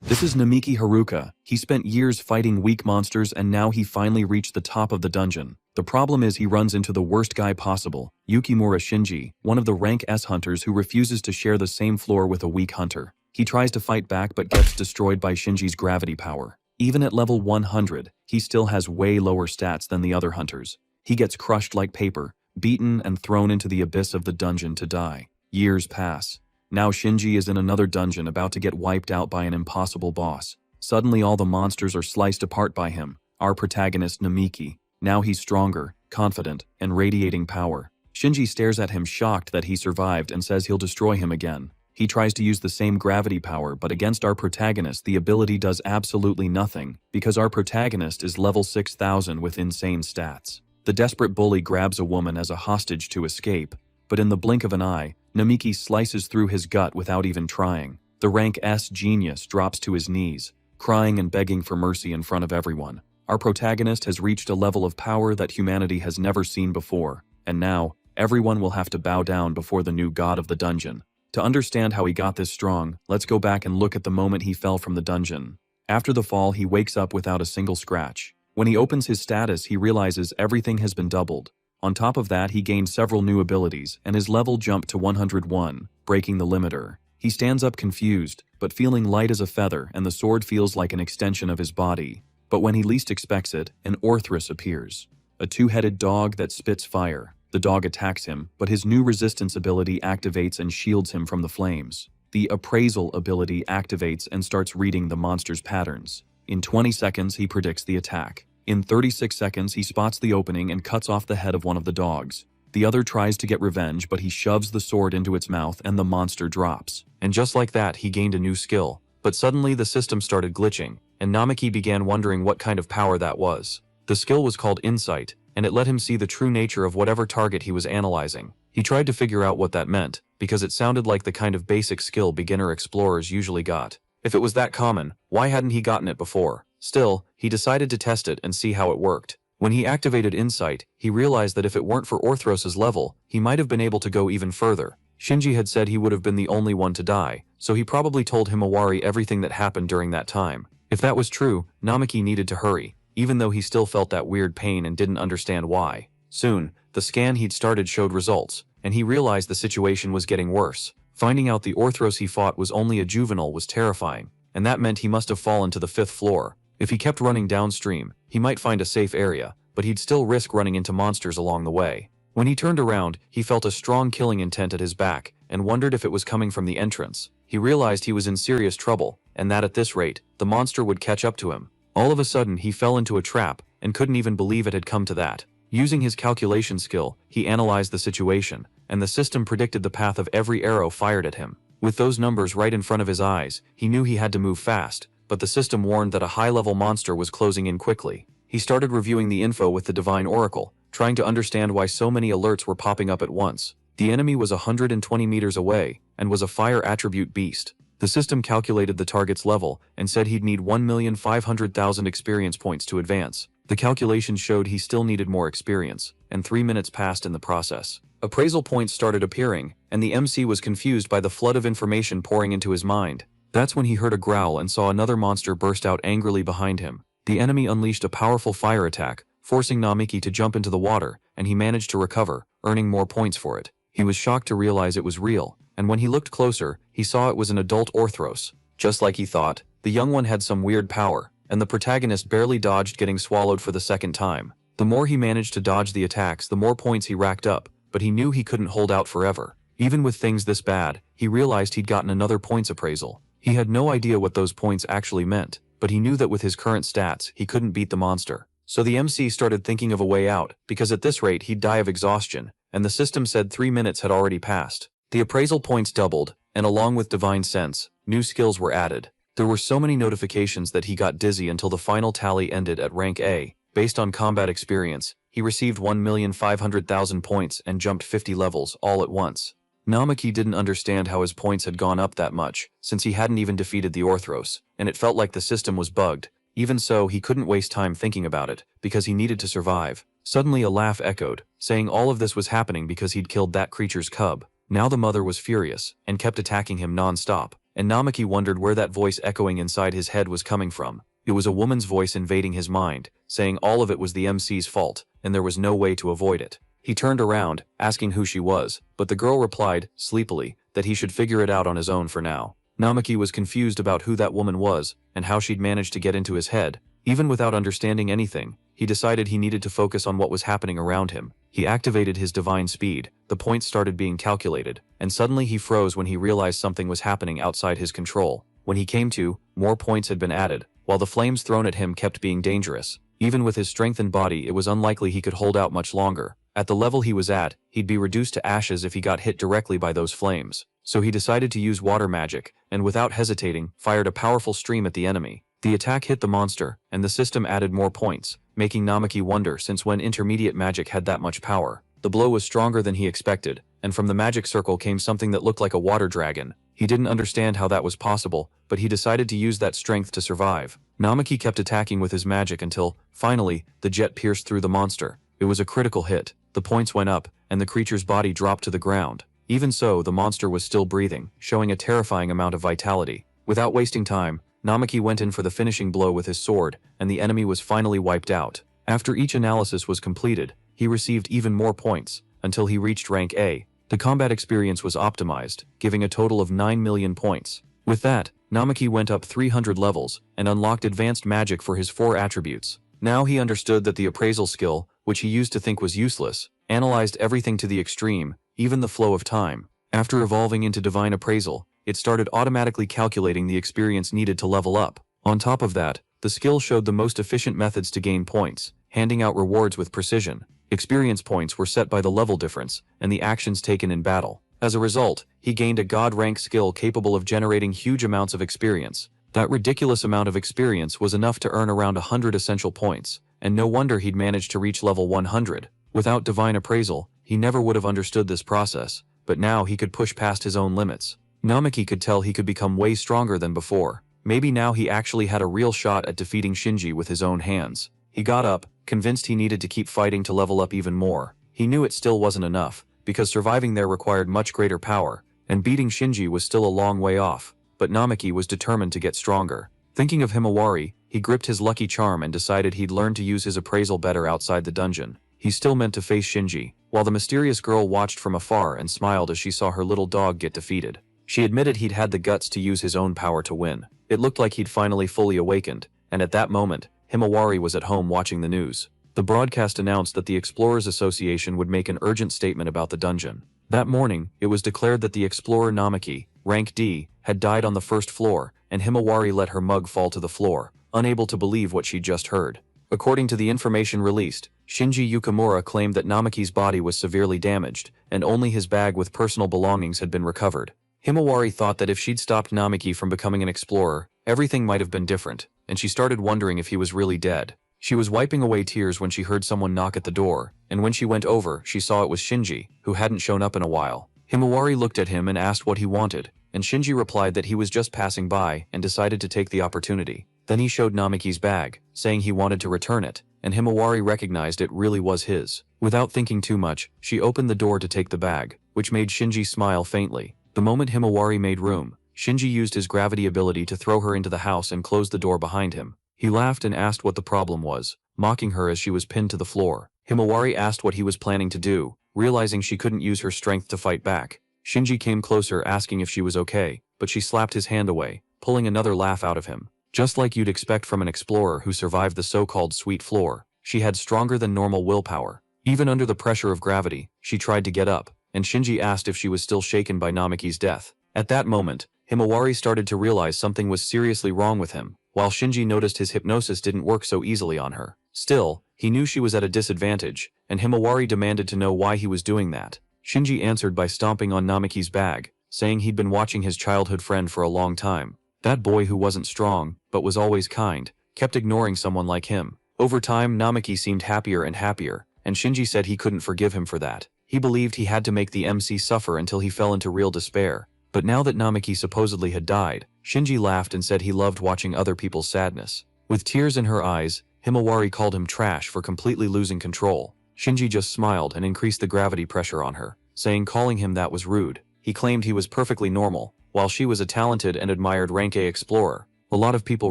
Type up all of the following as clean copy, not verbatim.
This is Namiki Haruka. He spent years fighting weak monsters and now he finally reached the top of the dungeon. The problem is he runs into the worst guy possible, Yukimura Shinji, one of the rank S hunters who refuses to share the same floor with a weak hunter. He tries to fight back but gets destroyed by Shinji's gravity power. Even at level 100, he still has way lower stats than the other hunters. He gets crushed like paper, beaten and thrown into the abyss of the dungeon to die. Years pass. Now Shinji is in another dungeon about to get wiped out by an impossible boss. Suddenly all the monsters are sliced apart by him. Our protagonist Namiki. Now he's stronger, confident, and radiating power. Shinji stares at him shocked that he survived and says he'll destroy him again. He tries to use the same gravity power, but against our protagonist the ability does absolutely nothing, because our protagonist is level 6000 with insane stats. The desperate bully grabs a woman as a hostage to escape, but in the blink of an eye, Namiki slices through his gut without even trying. The rank S genius drops to his knees, crying and begging for mercy in front of everyone. Our protagonist has reached a level of power that humanity has never seen before, and now, everyone will have to bow down before the new god of the dungeon. To understand how he got this strong, let's go back and look at the moment he fell from the dungeon. After the fall, he wakes up without a single scratch. When he opens his status, he realizes everything has been doubled. On top of that, he gained several new abilities, and his level jumped to 101, breaking the limiter. He stands up confused, but feeling light as a feather, and the sword feels like an extension of his body. But when he least expects it, an Orthrus appears. A two-headed dog that spits fire. The dog attacks him, but his new resistance ability activates and shields him from the flames. The appraisal ability activates and starts reading the monster's patterns. In 20 seconds, he predicts the attack. In 36 seconds, he spots the opening and cuts off the head of one of the dogs. The other tries to get revenge, but he shoves the sword into its mouth and the monster drops. And just like that, he gained a new skill. But suddenly the system started glitching, and Namiki began wondering what kind of power that was. The skill was called Insight, and it let him see the true nature of whatever target he was analyzing. He tried to figure out what that meant, because it sounded like the kind of basic skill beginner explorers usually got. If it was that common, why hadn't he gotten it before? Still, he decided to test it and see how it worked. When he activated Insight, he realized that if it weren't for Orthros's level, he might have been able to go even further. Shinji had said he would have been the only one to die, so he probably told Himawari everything that happened during that time. If that was true, Namiki needed to hurry, even though he still felt that weird pain and didn't understand why. Soon, the scan he'd started showed results, and he realized the situation was getting worse. Finding out the Orthros he fought was only a juvenile was terrifying, and that meant he must have fallen to the 5th floor. If he kept running downstream, he might find a safe area, but he'd still risk running into monsters along the way. When he turned around, he felt a strong killing intent at his back, and wondered if it was coming from the entrance. He realized he was in serious trouble, and that at this rate, the monster would catch up to him. All of a sudden, he fell into a trap, and couldn't even believe it had come to that. Using his calculation skill, he analyzed the situation, and the system predicted the path of every arrow fired at him. With those numbers right in front of his eyes, he knew he had to move fast, but the system warned that a high-level monster was closing in quickly. He started reviewing the info with the Divine Oracle, trying to understand why so many alerts were popping up at once. The enemy was 120 meters away, and was a fire attribute beast. The system calculated the target's level, and said he'd need 1,500,000 experience points to advance. The calculation showed he still needed more experience, and 3 minutes passed in the process. Appraisal points started appearing, and the MC was confused by the flood of information pouring into his mind. That's when he heard a growl and saw another monster burst out angrily behind him. The enemy unleashed a powerful fire attack, forcing Namiki to jump into the water, and he managed to recover, earning more points for it. He was shocked to realize it was real, and when he looked closer, he saw it was an adult Orthros. Just like he thought, the young one had some weird power, and the protagonist barely dodged getting swallowed for the second time. The more he managed to dodge the attacks, the more points he racked up, but he knew he couldn't hold out forever. Even with things this bad, he realized he'd gotten another points appraisal. He had no idea what those points actually meant, but he knew that with his current stats, he couldn't beat the monster. So the MC started thinking of a way out, because at this rate he'd die of exhaustion, and the system said 3 minutes had already passed. The appraisal points doubled, and along with Divine Sense, new skills were added. There were so many notifications that he got dizzy until the final tally ended at rank A. Based on combat experience, he received 1,500,000 points and jumped 50 levels all at once. Namiki didn't understand how his points had gone up that much, since he hadn't even defeated the Orthros, and it felt like the system was bugged. Even so, he couldn't waste time thinking about it, because he needed to survive. Suddenly a laugh echoed, saying all of this was happening because he'd killed that creature's cub. Now the mother was furious, and kept attacking him non-stop. and Namaki wondered where that voice echoing inside his head was coming from. It was a woman's voice invading his mind, saying all of it was the MC's fault, and there was no way to avoid it. He turned around, asking who she was, but the girl replied, sleepily, that he should figure it out on his own for now. Namaki was confused about who that woman was, and how she'd managed to get into his head. Even without understanding anything, he decided he needed to focus on what was happening around him. He activated his divine speed, the points started being calculated, and suddenly he froze when he realized something was happening outside his control. When he came to, more points had been added, while the flames thrown at him kept being dangerous. Even with his strengthened body, it was unlikely he could hold out much longer. At the level he was at, he'd be reduced to ashes if he got hit directly by those flames. So he decided to use water magic, and without hesitating, fired a powerful stream at the enemy. The attack hit the monster, and the system added more points, making Namaki wonder since when intermediate magic had that much power. The blow was stronger than he expected, and from the magic circle came something that looked like a water dragon. He didn't understand how that was possible, but he decided to use that strength to survive. Namaki kept attacking with his magic until, finally, the jet pierced through the monster. It was a critical hit. The points went up, and the creature's body dropped to the ground. Even so, the monster was still breathing, showing a terrifying amount of vitality. Without wasting time, Namaki went in for the finishing blow with his sword, and the enemy was finally wiped out. After each analysis was completed, he received even more points, until he reached rank A. The combat experience was optimized, giving a total of 9 million points. With that, Namaki went up 300 levels, and unlocked advanced magic for his 4 attributes. Now he understood that the appraisal skill, which he used to think was useless, analyzed everything to the extreme, even the flow of time. After evolving into divine appraisal, it started automatically calculating the experience needed to level up. On top of that, the skill showed the most efficient methods to gain points, handing out rewards with precision. Experience points were set by the level difference and the actions taken in battle. As a result, he gained a god-rank skill capable of generating huge amounts of experience. That ridiculous amount of experience was enough to earn around 100 essential points, and no wonder he'd managed to reach level 100. Without divine appraisal, he never would have understood this process, but now he could push past his own limits. Namaki could tell he could become way stronger than before. Maybe now he actually had a real shot at defeating Shinji with his own hands. He got up, convinced he needed to keep fighting to level up even more. He knew it still wasn't enough, because surviving there required much greater power, and beating Shinji was still a long way off. But Namaki was determined to get stronger. Thinking of Himawari, he gripped his lucky charm and decided he'd learn to use his appraisal better outside the dungeon. He still meant to face Shinji, while the mysterious girl watched from afar and smiled as she saw her little dog get defeated. She admitted he'd had the guts to use his own power to win. It looked like he'd finally fully awakened, and at that moment, Himawari was at home watching the news. The broadcast announced that the Explorers Association would make an urgent statement about the dungeon. That morning, it was declared that the explorer Namaki, rank D, had died on the first floor, and Himawari let her mug fall to the floor, unable to believe what she'd just heard. According to the information released, Shinji Yukimura claimed that Namaki's body was severely damaged, and only his bag with personal belongings had been recovered. Himawari thought that if she'd stopped Namaki from becoming an explorer, everything might have been different, and she started wondering if he was really dead. She was wiping away tears when she heard someone knock at the door, and when she went over, she saw it was Shinji, who hadn't shown up in a while. Himawari looked at him and asked what he wanted, and Shinji replied that he was just passing by and decided to take the opportunity. Then he showed Namaki's bag, saying he wanted to return it, and Himawari recognized it really was his. Without thinking too much, she opened the door to take the bag, which made Shinji smile faintly. The moment Himawari made room, Shinji used his gravity ability to throw her into the house and close the door behind him. He laughed and asked what the problem was, mocking her as she was pinned to the floor. Himawari asked what he was planning to do, realizing she couldn't use her strength to fight back. Shinji came closer asking if she was okay, but she slapped his hand away, pulling another laugh out of him. Just like you'd expect from an explorer who survived the so-called sweet floor, she had stronger than normal willpower. Even under the pressure of gravity, she tried to get up, and Shinji asked if she was still shaken by Namaki's death. At that moment, Himawari started to realize something was seriously wrong with him, while Shinji noticed his hypnosis didn't work so easily on her. Still, he knew she was at a disadvantage, and Himawari demanded to know why he was doing that. Shinji answered by stomping on Namaki's bag, saying he'd been watching his childhood friend for a long time. That boy who wasn't strong, but was always kind, kept ignoring someone like him. Over time, Namaki seemed happier and happier, and Shinji said he couldn't forgive him for that. He believed he had to make the MC suffer until he fell into real despair. But now that Namaki supposedly had died, Shinji laughed and said he loved watching other people's sadness. With tears in her eyes, Himawari called him trash for completely losing control. Shinji just smiled and increased the gravity pressure on her, saying calling him that was rude. He claimed he was perfectly normal, while she was a talented and admired rank A explorer. A lot of people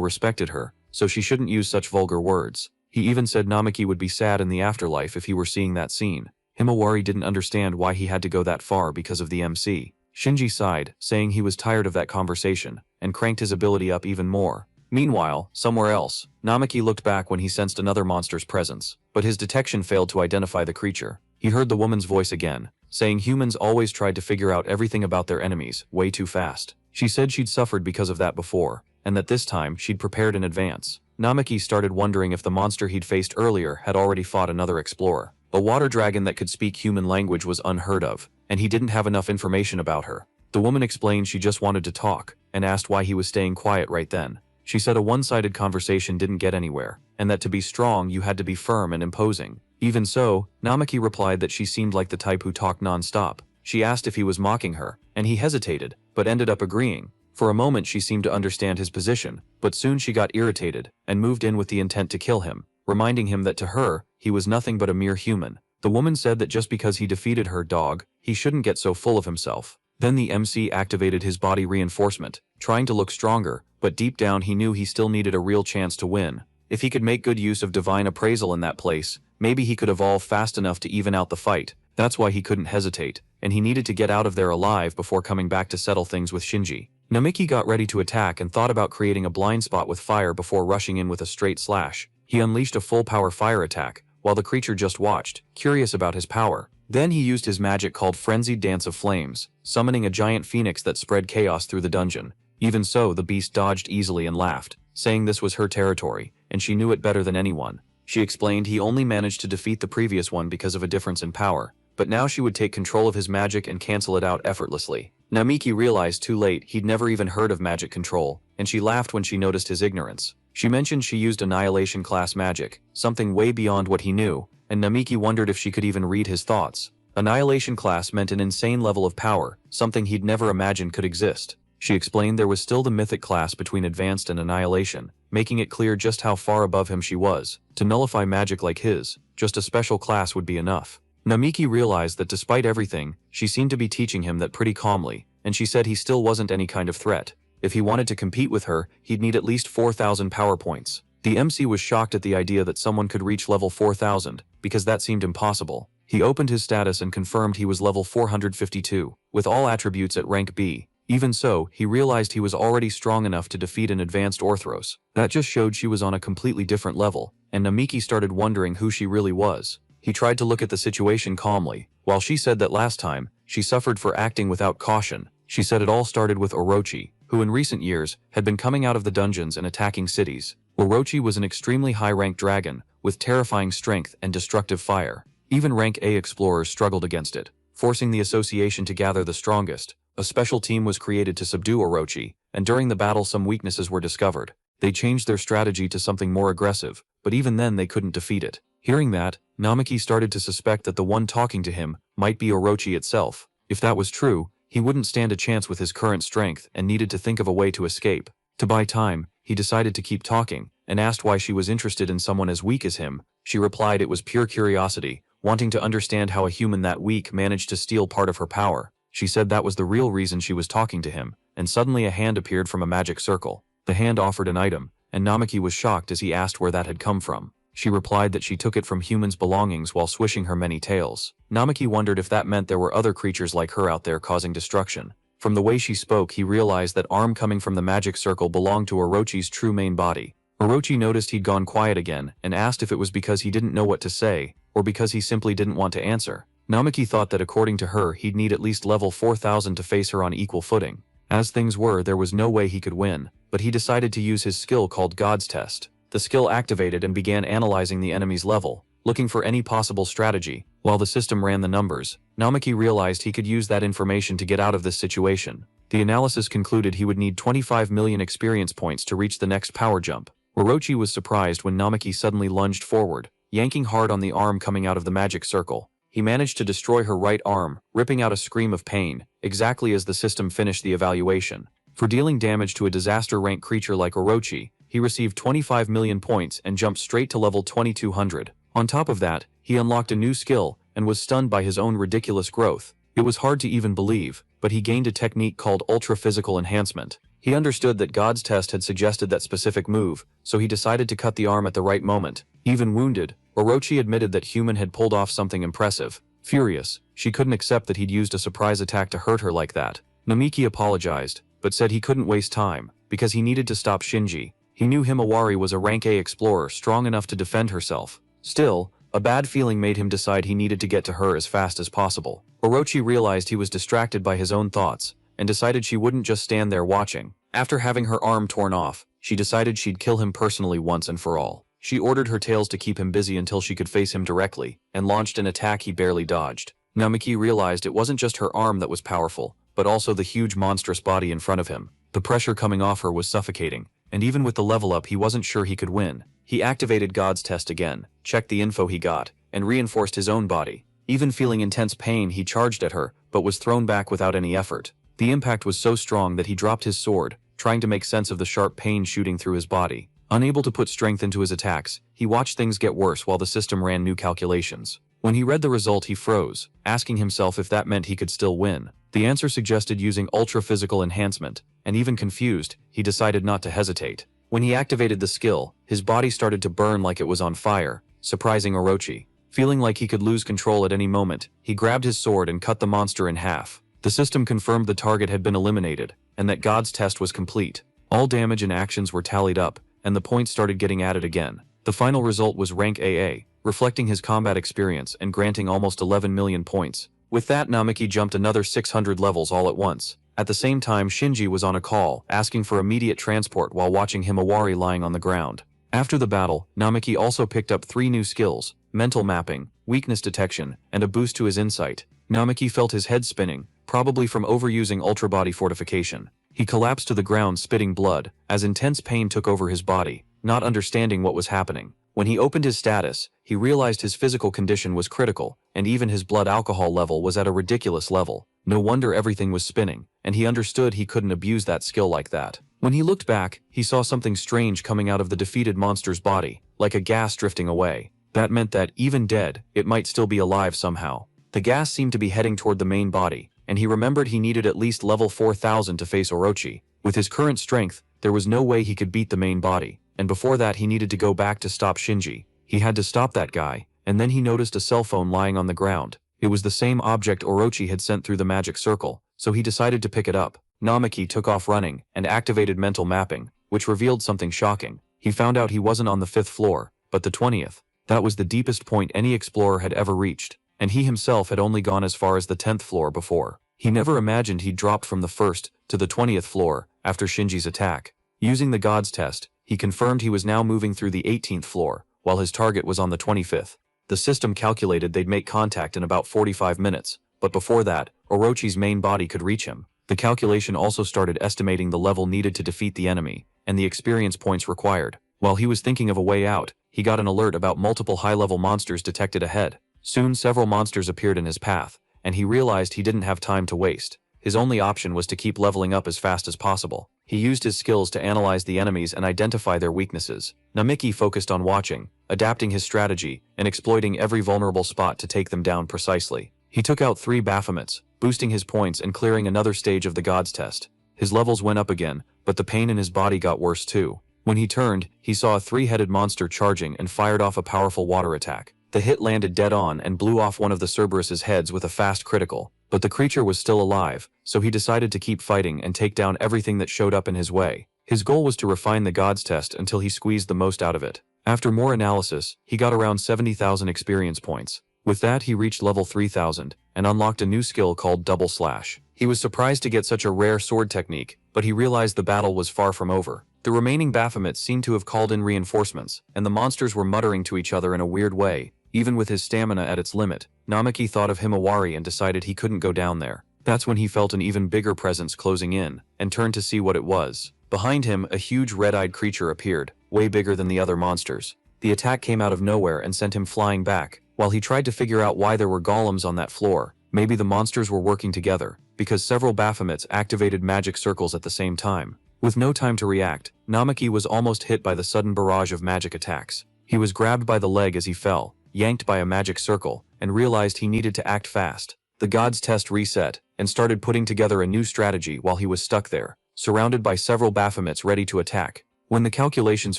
respected her, so she shouldn't use such vulgar words. He even said Namaki would be sad in the afterlife if he were seeing that scene. Himawari didn't understand why he had to go that far because of the MC. Shinji sighed, saying he was tired of that conversation, and cranked his ability up even more. Meanwhile, somewhere else, Namaki looked back when he sensed another monster's presence, but his detection failed to identify the creature. He heard the woman's voice again, saying humans always tried to figure out everything about their enemies way too fast. She said she'd suffered because of that before, and that this time she'd prepared in advance. Namaki started wondering if the monster he'd faced earlier had already fought another explorer. A water dragon that could speak human language was unheard of, and he didn't have enough information about her. The woman explained she just wanted to talk, and asked why he was staying quiet right then. She said a one-sided conversation didn't get anywhere, and that to be strong you had to be firm and imposing. Even so, Namaki replied that she seemed like the type who talked non-stop. She asked if he was mocking her, and he hesitated, but ended up agreeing. For a moment she seemed to understand his position, but soon she got irritated, and moved in with the intent to kill him, reminding him that to her, he was nothing but a mere human. The woman said that just because he defeated her dog, he shouldn't get so full of himself. Then the MC activated his body reinforcement, trying to look stronger, but deep down he knew he still needed a real chance to win. If he could make good use of divine appraisal in that place, maybe he could evolve fast enough to even out the fight. That's why he couldn't hesitate, and he needed to get out of there alive before coming back to settle things with Shinji. Namiki got ready to attack and thought about creating a blind spot with fire before rushing in with a straight slash. He unleashed a full-power fire attack, while the creature just watched, curious about his power. Then he used his magic called Frenzied Dance of Flames, summoning a giant phoenix that spread chaos through the dungeon. Even so, the beast dodged easily and laughed, saying this was her territory, and she knew it better than anyone. She explained he only managed to defeat the previous one because of a difference in power, but now she would take control of his magic and cancel it out effortlessly. Namiki realized too late he'd never even heard of magic control, and she laughed when she noticed his ignorance. She mentioned she used Annihilation class magic, something way beyond what he knew, and Namiki wondered if she could even read his thoughts. Annihilation class meant an insane level of power, something he'd never imagined could exist. She explained there was still the mythic class between advanced and annihilation, making it clear just how far above him she was. To nullify magic like his, just a special class would be enough. Namiki realized that despite everything, she seemed to be teaching him that pretty calmly, and she said he still wasn't any kind of threat. If he wanted to compete with her, he'd need at least 4,000 power points. The MC was shocked at the idea that someone could reach level 4,000, because that seemed impossible. He opened his status and confirmed he was level 452, with all attributes at rank B. Even so, he realized he was already strong enough to defeat an advanced Orthros. That just showed she was on a completely different level, and Namiki started wondering who she really was. He tried to look at the situation calmly. While she said that last time, she suffered for acting without caution, she said it all started with Orochi, who in recent years had been coming out of the dungeons and attacking cities. Orochi was an extremely high-ranked dragon, with terrifying strength and destructive fire. Even rank A explorers struggled against it, forcing the association to gather the strongest. A special team was created to subdue Orochi, and during the battle some weaknesses were discovered. They changed their strategy to something more aggressive, but even then they couldn't defeat it. Hearing that, Namiki started to suspect that the one talking to him might be Orochi itself. If that was true, he wouldn't stand a chance with his current strength and needed to think of a way to escape. To buy time, he decided to keep talking, and asked why she was interested in someone as weak as him. She replied it was pure curiosity, wanting to understand how a human that weak managed to steal part of her power. She said that was the real reason she was talking to him, and suddenly a hand appeared from a magic circle. The hand offered an item, and Namiki was shocked as he asked where that had come from. She replied that she took it from humans' belongings while swishing her many tails. Namiki wondered if that meant there were other creatures like her out there causing destruction. From the way she spoke, he realized that arm coming from the magic circle belonged to Orochi's true main body. Orochi noticed he'd gone quiet again and asked if it was because he didn't know what to say, or because he simply didn't want to answer. Namiki thought that according to her he'd need at least level 4,000 to face her on equal footing. As things were, there was no way he could win, but he decided to use his skill called God's Test. The skill activated and began analyzing the enemy's level, looking for any possible strategy. While the system ran the numbers, Namiki realized he could use that information to get out of this situation. The analysis concluded he would need 25 million experience points to reach the next power jump. Orochi was surprised when Namiki suddenly lunged forward, yanking hard on the arm coming out of the magic circle. He managed to destroy her right arm, ripping out a scream of pain, exactly as the system finished the evaluation. For dealing damage to a disaster-rank creature like Orochi, he received 25 million points and jumped straight to level 2200. On top of that, he unlocked a new skill and was stunned by his own ridiculous growth. It was hard to even believe, but he gained a technique called ultra-physical enhancement. He understood that God's test had suggested that specific move, so he decided to cut the arm at the right moment. Even wounded, Orochi admitted that Human had pulled off something impressive. Furious, she couldn't accept that he'd used a surprise attack to hurt her like that. Namiki apologized, but said he couldn't waste time, because he needed to stop Shinji. He knew Himawari was a rank A explorer strong enough to defend herself. Still, a bad feeling made him decide he needed to get to her as fast as possible. Orochi realized he was distracted by his own thoughts, and decided she wouldn't just stand there watching. After having her arm torn off, she decided she'd kill him personally once and for all. She ordered her tails to keep him busy until she could face him directly, and launched an attack he barely dodged. Namiki realized it wasn't just her arm that was powerful, but also the huge monstrous body in front of him. The pressure coming off her was suffocating, and even with the level up he wasn't sure he could win. He activated God's test again, checked the info he got, and reinforced his own body. Even feeling intense pain, he charged at her, but was thrown back without any effort. The impact was so strong that he dropped his sword, trying to make sense of the sharp pain shooting through his body. Unable to put strength into his attacks, he watched things get worse while the system ran new calculations. When he read the result he froze, asking himself if that meant he could still win. The answer suggested using ultra-physical enhancement, and even confused, he decided not to hesitate. When he activated the skill, his body started to burn like it was on fire, surprising Orochi. Feeling like he could lose control at any moment, he grabbed his sword and cut the monster in half. The system confirmed the target had been eliminated, and that God's test was complete. All damage and actions were tallied up, and the points started getting added again. The final result was rank AA, reflecting his combat experience and granting almost 11 million points. With that, Namiki jumped another 600 levels all at once. At the same time, Shinji was on a call, asking for immediate transport while watching Himawari lying on the ground. After the battle, Namiki also picked up 3 new skills: mental mapping, weakness detection, and a boost to his insight. Namiki felt his head spinning, probably from overusing ultra body fortification. He collapsed to the ground spitting blood, as intense pain took over his body, not understanding what was happening. When he opened his status, he realized his physical condition was critical, and even his blood alcohol level was at a ridiculous level. No wonder everything was spinning, and he understood he couldn't abuse that skill like that. When he looked back, he saw something strange coming out of the defeated monster's body, like a gas drifting away. That meant that, even dead, it might still be alive somehow. The gas seemed to be heading toward the main body, and he remembered he needed at least level 4000 to face Orochi. With his current strength, there was no way he could beat the main body, and before that he needed to go back to stop Shinji. He had to stop that guy, and then he noticed a cell phone lying on the ground. It was the same object Orochi had sent through the magic circle, so he decided to pick it up. Namiki took off running, and activated mental mapping, which revealed something shocking. He found out he wasn't on the 5th floor, but the 20th. That was the deepest point any explorer had ever reached, and he himself had only gone as far as the 10th floor before. He never imagined he'd dropped from the 1st to the 20th floor after Shinji's attack. Using the God's test, he confirmed he was now moving through the 18th floor, while his target was on the 25th. The system calculated they'd make contact in about 45 minutes, but before that, Orochi's main body could reach him. The calculation also started estimating the level needed to defeat the enemy, and the experience points required. While he was thinking of a way out, he got an alert about multiple high-level monsters detected ahead. Soon several monsters appeared in his path, and he realized he didn't have time to waste. His only option was to keep leveling up as fast as possible. He used his skills to analyze the enemies and identify their weaknesses. Namiki focused on watching, adapting his strategy, and exploiting every vulnerable spot to take them down precisely. He took out 3 Baphomets, boosting his points and clearing another stage of the God's test. His levels went up again, but the pain in his body got worse too. When he turned, he saw a 3-headed monster charging and fired off a powerful water attack. The hit landed dead on and blew off one of the Cerberus's heads with a fast critical, but the creature was still alive, so he decided to keep fighting and take down everything that showed up in his way. His goal was to refine the God's test until he squeezed the most out of it. After more analysis, he got around 70,000 experience points. With that he reached level 3000, and unlocked a new skill called Double Slash. He was surprised to get such a rare sword technique, but he realized the battle was far from over. The remaining Baphomets seemed to have called in reinforcements, and the monsters were muttering to each other in a weird way. Even with his stamina at its limit, Namiki thought of Himawari and decided he couldn't go down there. That's when he felt an even bigger presence closing in, and turned to see what it was. Behind him, a huge red-eyed creature appeared, way bigger than the other monsters. The attack came out of nowhere and sent him flying back. While he tried to figure out why there were golems on that floor, maybe the monsters were working together, because several Baphomets activated magic circles at the same time. With no time to react, Namiki was almost hit by the sudden barrage of magic attacks. He was grabbed by the leg as he fell, yanked by a magic circle, and realized he needed to act fast. The god's test reset, and started putting together a new strategy while he was stuck there, surrounded by several Baphomets ready to attack. When the calculations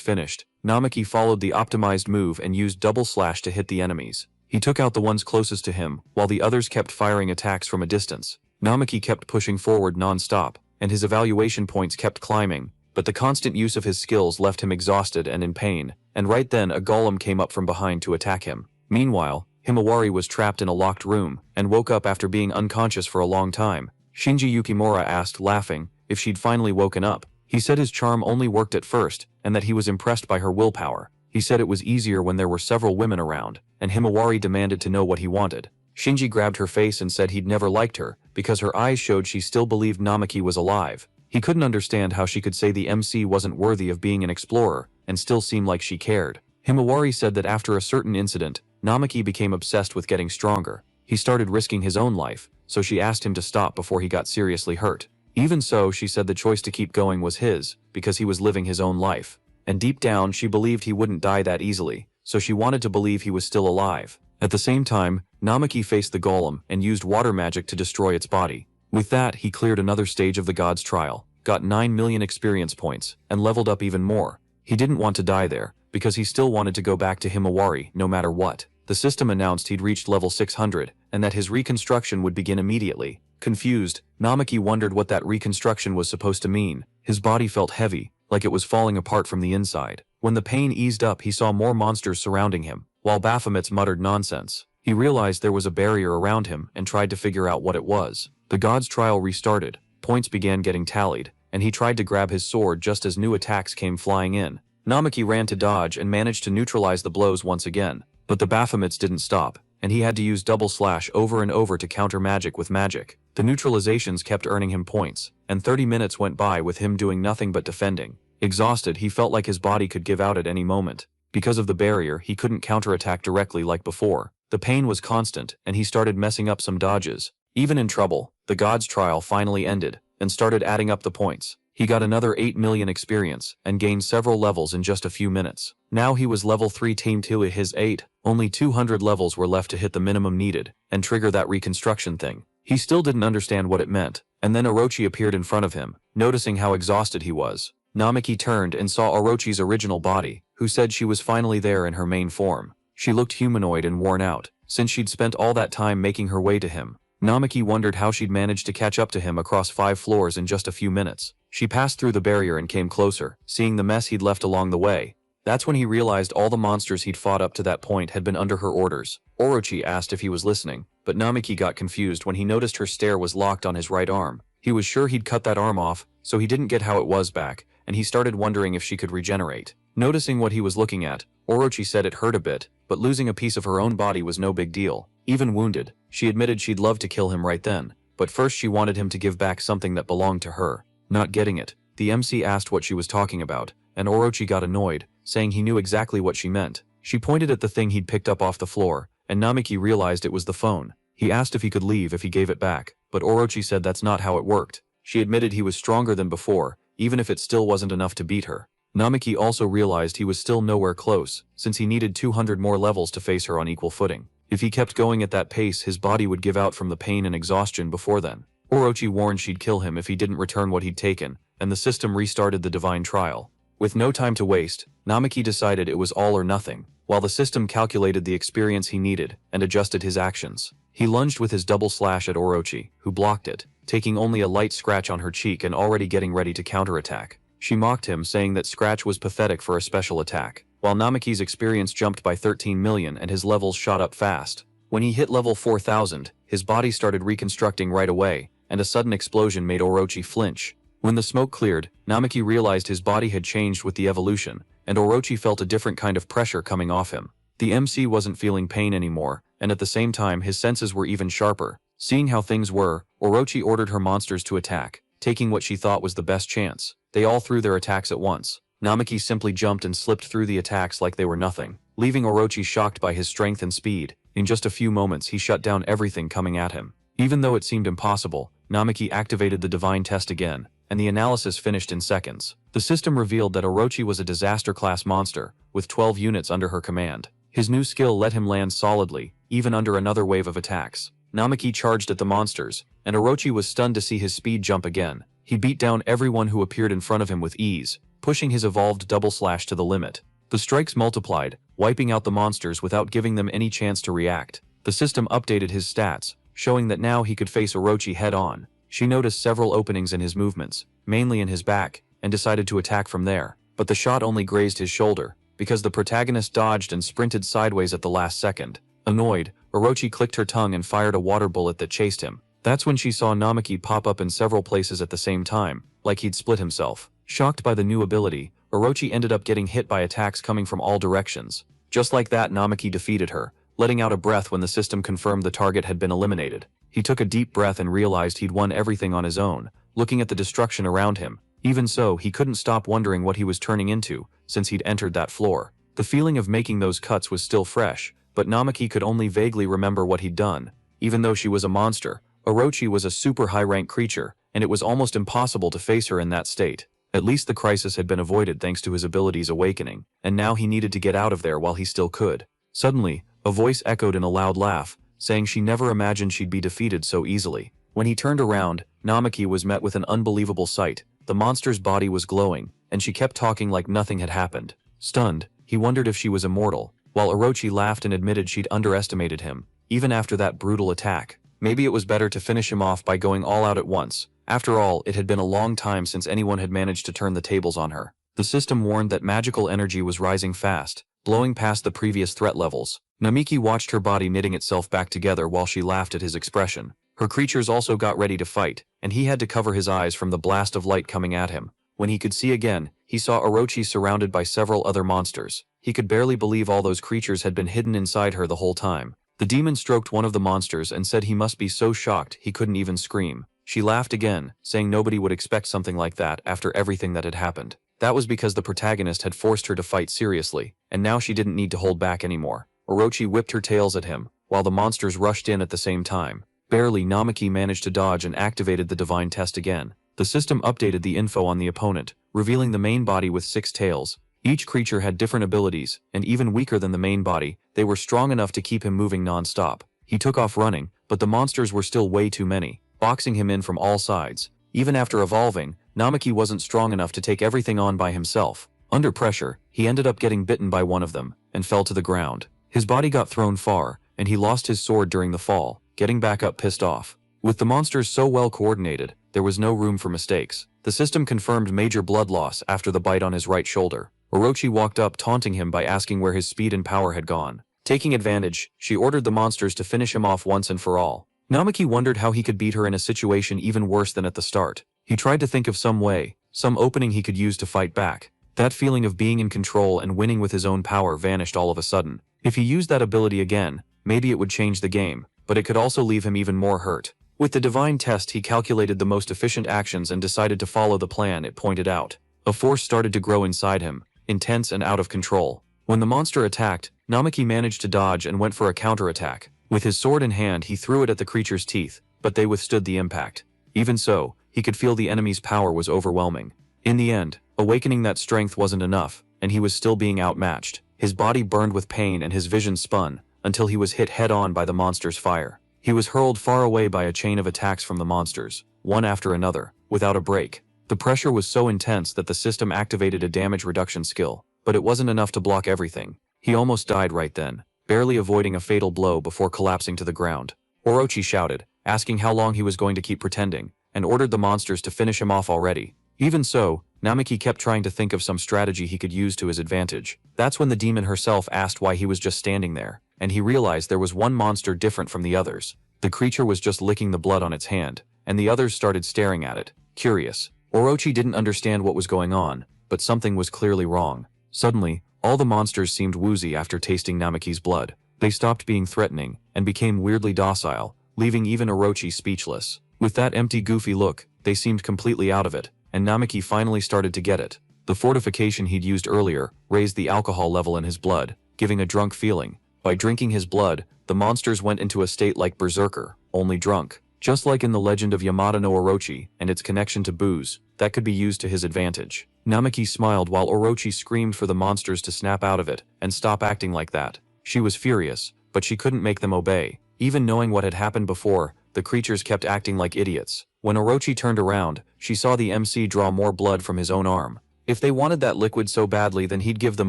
finished, Namaki followed the optimized move and used double slash to hit the enemies. He took out the ones closest to him, while the others kept firing attacks from a distance. Namaki kept pushing forward non-stop, and his evaluation points kept climbing, but the constant use of his skills left him exhausted and in pain, and right then a golem came up from behind to attack him. Meanwhile, Himawari was trapped in a locked room, and woke up after being unconscious for a long time. Shinji Yukimura asked, laughing, if she'd finally woken up. He said his charm only worked at first, and that he was impressed by her willpower. He said it was easier when there were several women around, and Himawari demanded to know what he wanted. Shinji grabbed her face and said he'd never liked her, because her eyes showed she still believed Namaki was alive. He couldn't understand how she could say the MC wasn't worthy of being an explorer, and still seem like she cared. Himawari said that after a certain incident, Namaki became obsessed with getting stronger. He started risking his own life, so she asked him to stop before he got seriously hurt. Even so, she said the choice to keep going was his, because he was living his own life. And deep down, she believed he wouldn't die that easily, so she wanted to believe he was still alive. At the same time, Namaki faced the golem and used water magic to destroy its body. With that, he cleared another stage of the god's trial, got 9 million experience points, and leveled up even more. He didn't want to die there, because he still wanted to go back to Himawari no matter what. The system announced he'd reached level 600, and that his reconstruction would begin immediately. Confused, Namaki wondered what that reconstruction was supposed to mean. His body felt heavy, like it was falling apart from the inside. When the pain eased up, he saw more monsters surrounding him, while Baphomets muttered nonsense. He realized there was a barrier around him and tried to figure out what it was. The god's trial restarted, points began getting tallied, and he tried to grab his sword just as new attacks came flying in. Namaki ran to dodge and managed to neutralize the blows once again, but the Baphomets didn't stop, and he had to use double slash over and over to counter magic with magic. The neutralizations kept earning him points, and 30 minutes went by with him doing nothing but defending. Exhausted, he felt like his body could give out at any moment. Because of the barrier, he couldn't counterattack directly like before. The pain was constant, and he started messing up some dodges. Even in trouble, the god's trial finally ended, and started adding up the points. He got another 8 million experience, and gained several levels in just a few minutes. Now he was level 3 tamed till his 8, only 200 levels were left to hit the minimum needed, and trigger that reconstruction thing. He still didn't understand what it meant, and then Orochi appeared in front of him, noticing how exhausted he was. Namaki turned and saw Orochi's original body, who said she was finally there in her main form. She looked humanoid and worn out, since she'd spent all that time making her way to him. Namaki wondered how she'd managed to catch up to him across 5 floors in just a few minutes. She passed through the barrier and came closer, seeing the mess he'd left along the way. That's when he realized all the monsters he'd fought up to that point had been under her orders. Orochi asked if he was listening, but Namaki got confused when he noticed her stare was locked on his right arm. He was sure he'd cut that arm off, so he didn't get how it was back, and he started wondering if she could regenerate. Noticing what he was looking at, Orochi said it hurt a bit, but losing a piece of her own body was no big deal. Even wounded, she admitted she'd love to kill him right then, but first she wanted him to give back something that belonged to her. Not getting it, the MC asked what she was talking about, and Orochi got annoyed, saying he knew exactly what she meant. She pointed at the thing he'd picked up off the floor, and Namaki realized it was the phone. He asked if he could leave if he gave it back, but Orochi said that's not how it worked. She admitted he was stronger than before, even if it still wasn't enough to beat her. Namaki also realized he was still nowhere close, since he needed 200 more levels to face her on equal footing. If he kept going at that pace, his body would give out from the pain and exhaustion before then. Orochi warned she'd kill him if he didn't return what he'd taken, and the system restarted the divine trial. With no time to waste, Namaki decided it was all or nothing, while the system calculated the experience he needed and adjusted his actions. He lunged with his double slash at Orochi, who blocked it, taking only a light scratch on her cheek and already getting ready to counterattack. She mocked him, saying that scratch was pathetic for a special attack, while Namaki's experience jumped by 13 million and his levels shot up fast. When he hit level 4000, his body started reconstructing right away, and a sudden explosion made Orochi flinch. When the smoke cleared, Namaki realized his body had changed with the evolution, and Orochi felt a different kind of pressure coming off him. The MC wasn't feeling pain anymore, and at the same time his senses were even sharper. Seeing how things were, Orochi ordered her monsters to attack, taking what she thought was the best chance. They all threw their attacks at once. Namaki simply jumped and slipped through the attacks like they were nothing, leaving Orochi shocked by his strength and speed. In just a few moments he shut down everything coming at him. Even though it seemed impossible, Namaki activated the divine test again, and the analysis finished in seconds. The system revealed that Orochi was a disaster-class monster, with 12 units under her command. His new skill let him land solidly, even under another wave of attacks. Namaki charged at the monsters, and Orochi was stunned to see his speed jump again. He beat down everyone who appeared in front of him with ease, pushing his evolved double slash to the limit. The strikes multiplied, wiping out the monsters without giving them any chance to react. The system updated his stats, showing that now he could face Orochi head-on. She noticed several openings in his movements, mainly in his back, and decided to attack from there. But the shot only grazed his shoulder, because the protagonist dodged and sprinted sideways at the last second. Annoyed, Orochi clicked her tongue and fired a water bullet that chased him. That's when she saw Namaki pop up in several places at the same time, like he'd split himself. Shocked by the new ability, Orochi ended up getting hit by attacks coming from all directions. Just like that, Namaki defeated her, letting out a breath when the system confirmed the target had been eliminated. He took a deep breath and realized he'd won everything on his own, looking at the destruction around him. Even so, he couldn't stop wondering what he was turning into, since he'd entered that floor. The feeling of making those cuts was still fresh, but Namaki could only vaguely remember what he'd done. Even though she was a monster, Orochi was a super high-rank creature, and it was almost impossible to face her in that state. At least the crisis had been avoided thanks to his abilities awakening, and now he needed to get out of there while he still could. Suddenly, a voice echoed in a loud laugh, saying she never imagined she'd be defeated so easily. When he turned around, Namaki was met with an unbelievable sight. The monster's body was glowing, and she kept talking like nothing had happened. Stunned, he wondered if she was immortal, while Orochi laughed and admitted she'd underestimated him, even after that brutal attack. Maybe it was better to finish him off by going all out at once. After all, it had been a long time since anyone had managed to turn the tables on her. The system warned that magical energy was rising fast, blowing past the previous threat levels. Namiki watched her body knitting itself back together while she laughed at his expression. Her creatures also got ready to fight, and he had to cover his eyes from the blast of light coming at him. When he could see again, he saw Orochi surrounded by several other monsters. He could barely believe all those creatures had been hidden inside her the whole time. The demon stroked one of the monsters and said he must be so shocked he couldn't even scream. She laughed again, saying nobody would expect something like that after everything that had happened. That was because the protagonist had forced her to fight seriously, and now she didn't need to hold back anymore. Orochi whipped her tails at him, while the monsters rushed in at the same time. Barely, Namaki managed to dodge and activated the divine test again. The system updated the info on the opponent, revealing the main body with 6 tails. Each creature had different abilities, and even weaker than the main body, they were strong enough to keep him moving non-stop. He took off running, but the monsters were still way too many, boxing him in from all sides. Even after evolving, Namaki wasn't strong enough to take everything on by himself. Under pressure, he ended up getting bitten by one of them, and fell to the ground. His body got thrown far, and he lost his sword during the fall, getting back up pissed off. With the monsters so well coordinated, there was no room for mistakes. The system confirmed major blood loss after the bite on his right shoulder. Orochi walked up taunting him by asking where his speed and power had gone. Taking advantage, she ordered the monsters to finish him off once and for all. Namaki wondered how he could beat her in a situation even worse than at the start. He tried to think of some way, some opening he could use to fight back. That feeling of being in control and winning with his own power vanished all of a sudden. If he used that ability again, maybe it would change the game, but it could also leave him even more hurt. With the divine test, he calculated the most efficient actions and decided to follow the plan it pointed out. A force started to grow inside him, intense and out of control. When the monster attacked, Namaki managed to dodge and went for a counterattack. With his sword in hand, he threw it at the creature's teeth, but they withstood the impact. Even so, he could feel the enemy's power was overwhelming. In the end, awakening that strength wasn't enough, and he was still being outmatched. His body burned with pain and his vision spun, until he was hit head-on by the monster's fire. He was hurled far away by a chain of attacks from the monsters, one after another, without a break. The pressure was so intense that the system activated a damage reduction skill, but it wasn't enough to block everything. He almost died right then, barely avoiding a fatal blow before collapsing to the ground. Orochi shouted, asking how long he was going to keep pretending, and ordered the monsters to finish him off already. Even so, Namaki kept trying to think of some strategy he could use to his advantage. That's when the demon herself asked why he was just standing there, and he realized there was one monster different from the others. The creature was just licking the blood on its hand, and the others started staring at it, curious. Orochi didn't understand what was going on, but something was clearly wrong. Suddenly, all the monsters seemed woozy after tasting Namaki's blood. They stopped being threatening, and became weirdly docile, leaving even Orochi speechless. With that empty goofy look, they seemed completely out of it, and Namaki finally started to get it. The fortification he'd used earlier raised the alcohol level in his blood, giving a drunk feeling. By drinking his blood, the monsters went into a state like Berserker, only drunk. Just like in the legend of Yamada no Orochi and its connection to booze, that could be used to his advantage. Namaki smiled while Orochi screamed for the monsters to snap out of it and stop acting like that. She was furious, but she couldn't make them obey. Even knowing what had happened before, the creatures kept acting like idiots. When Orochi turned around, she saw the MC draw more blood from his own arm. If they wanted that liquid so badly, then he'd give them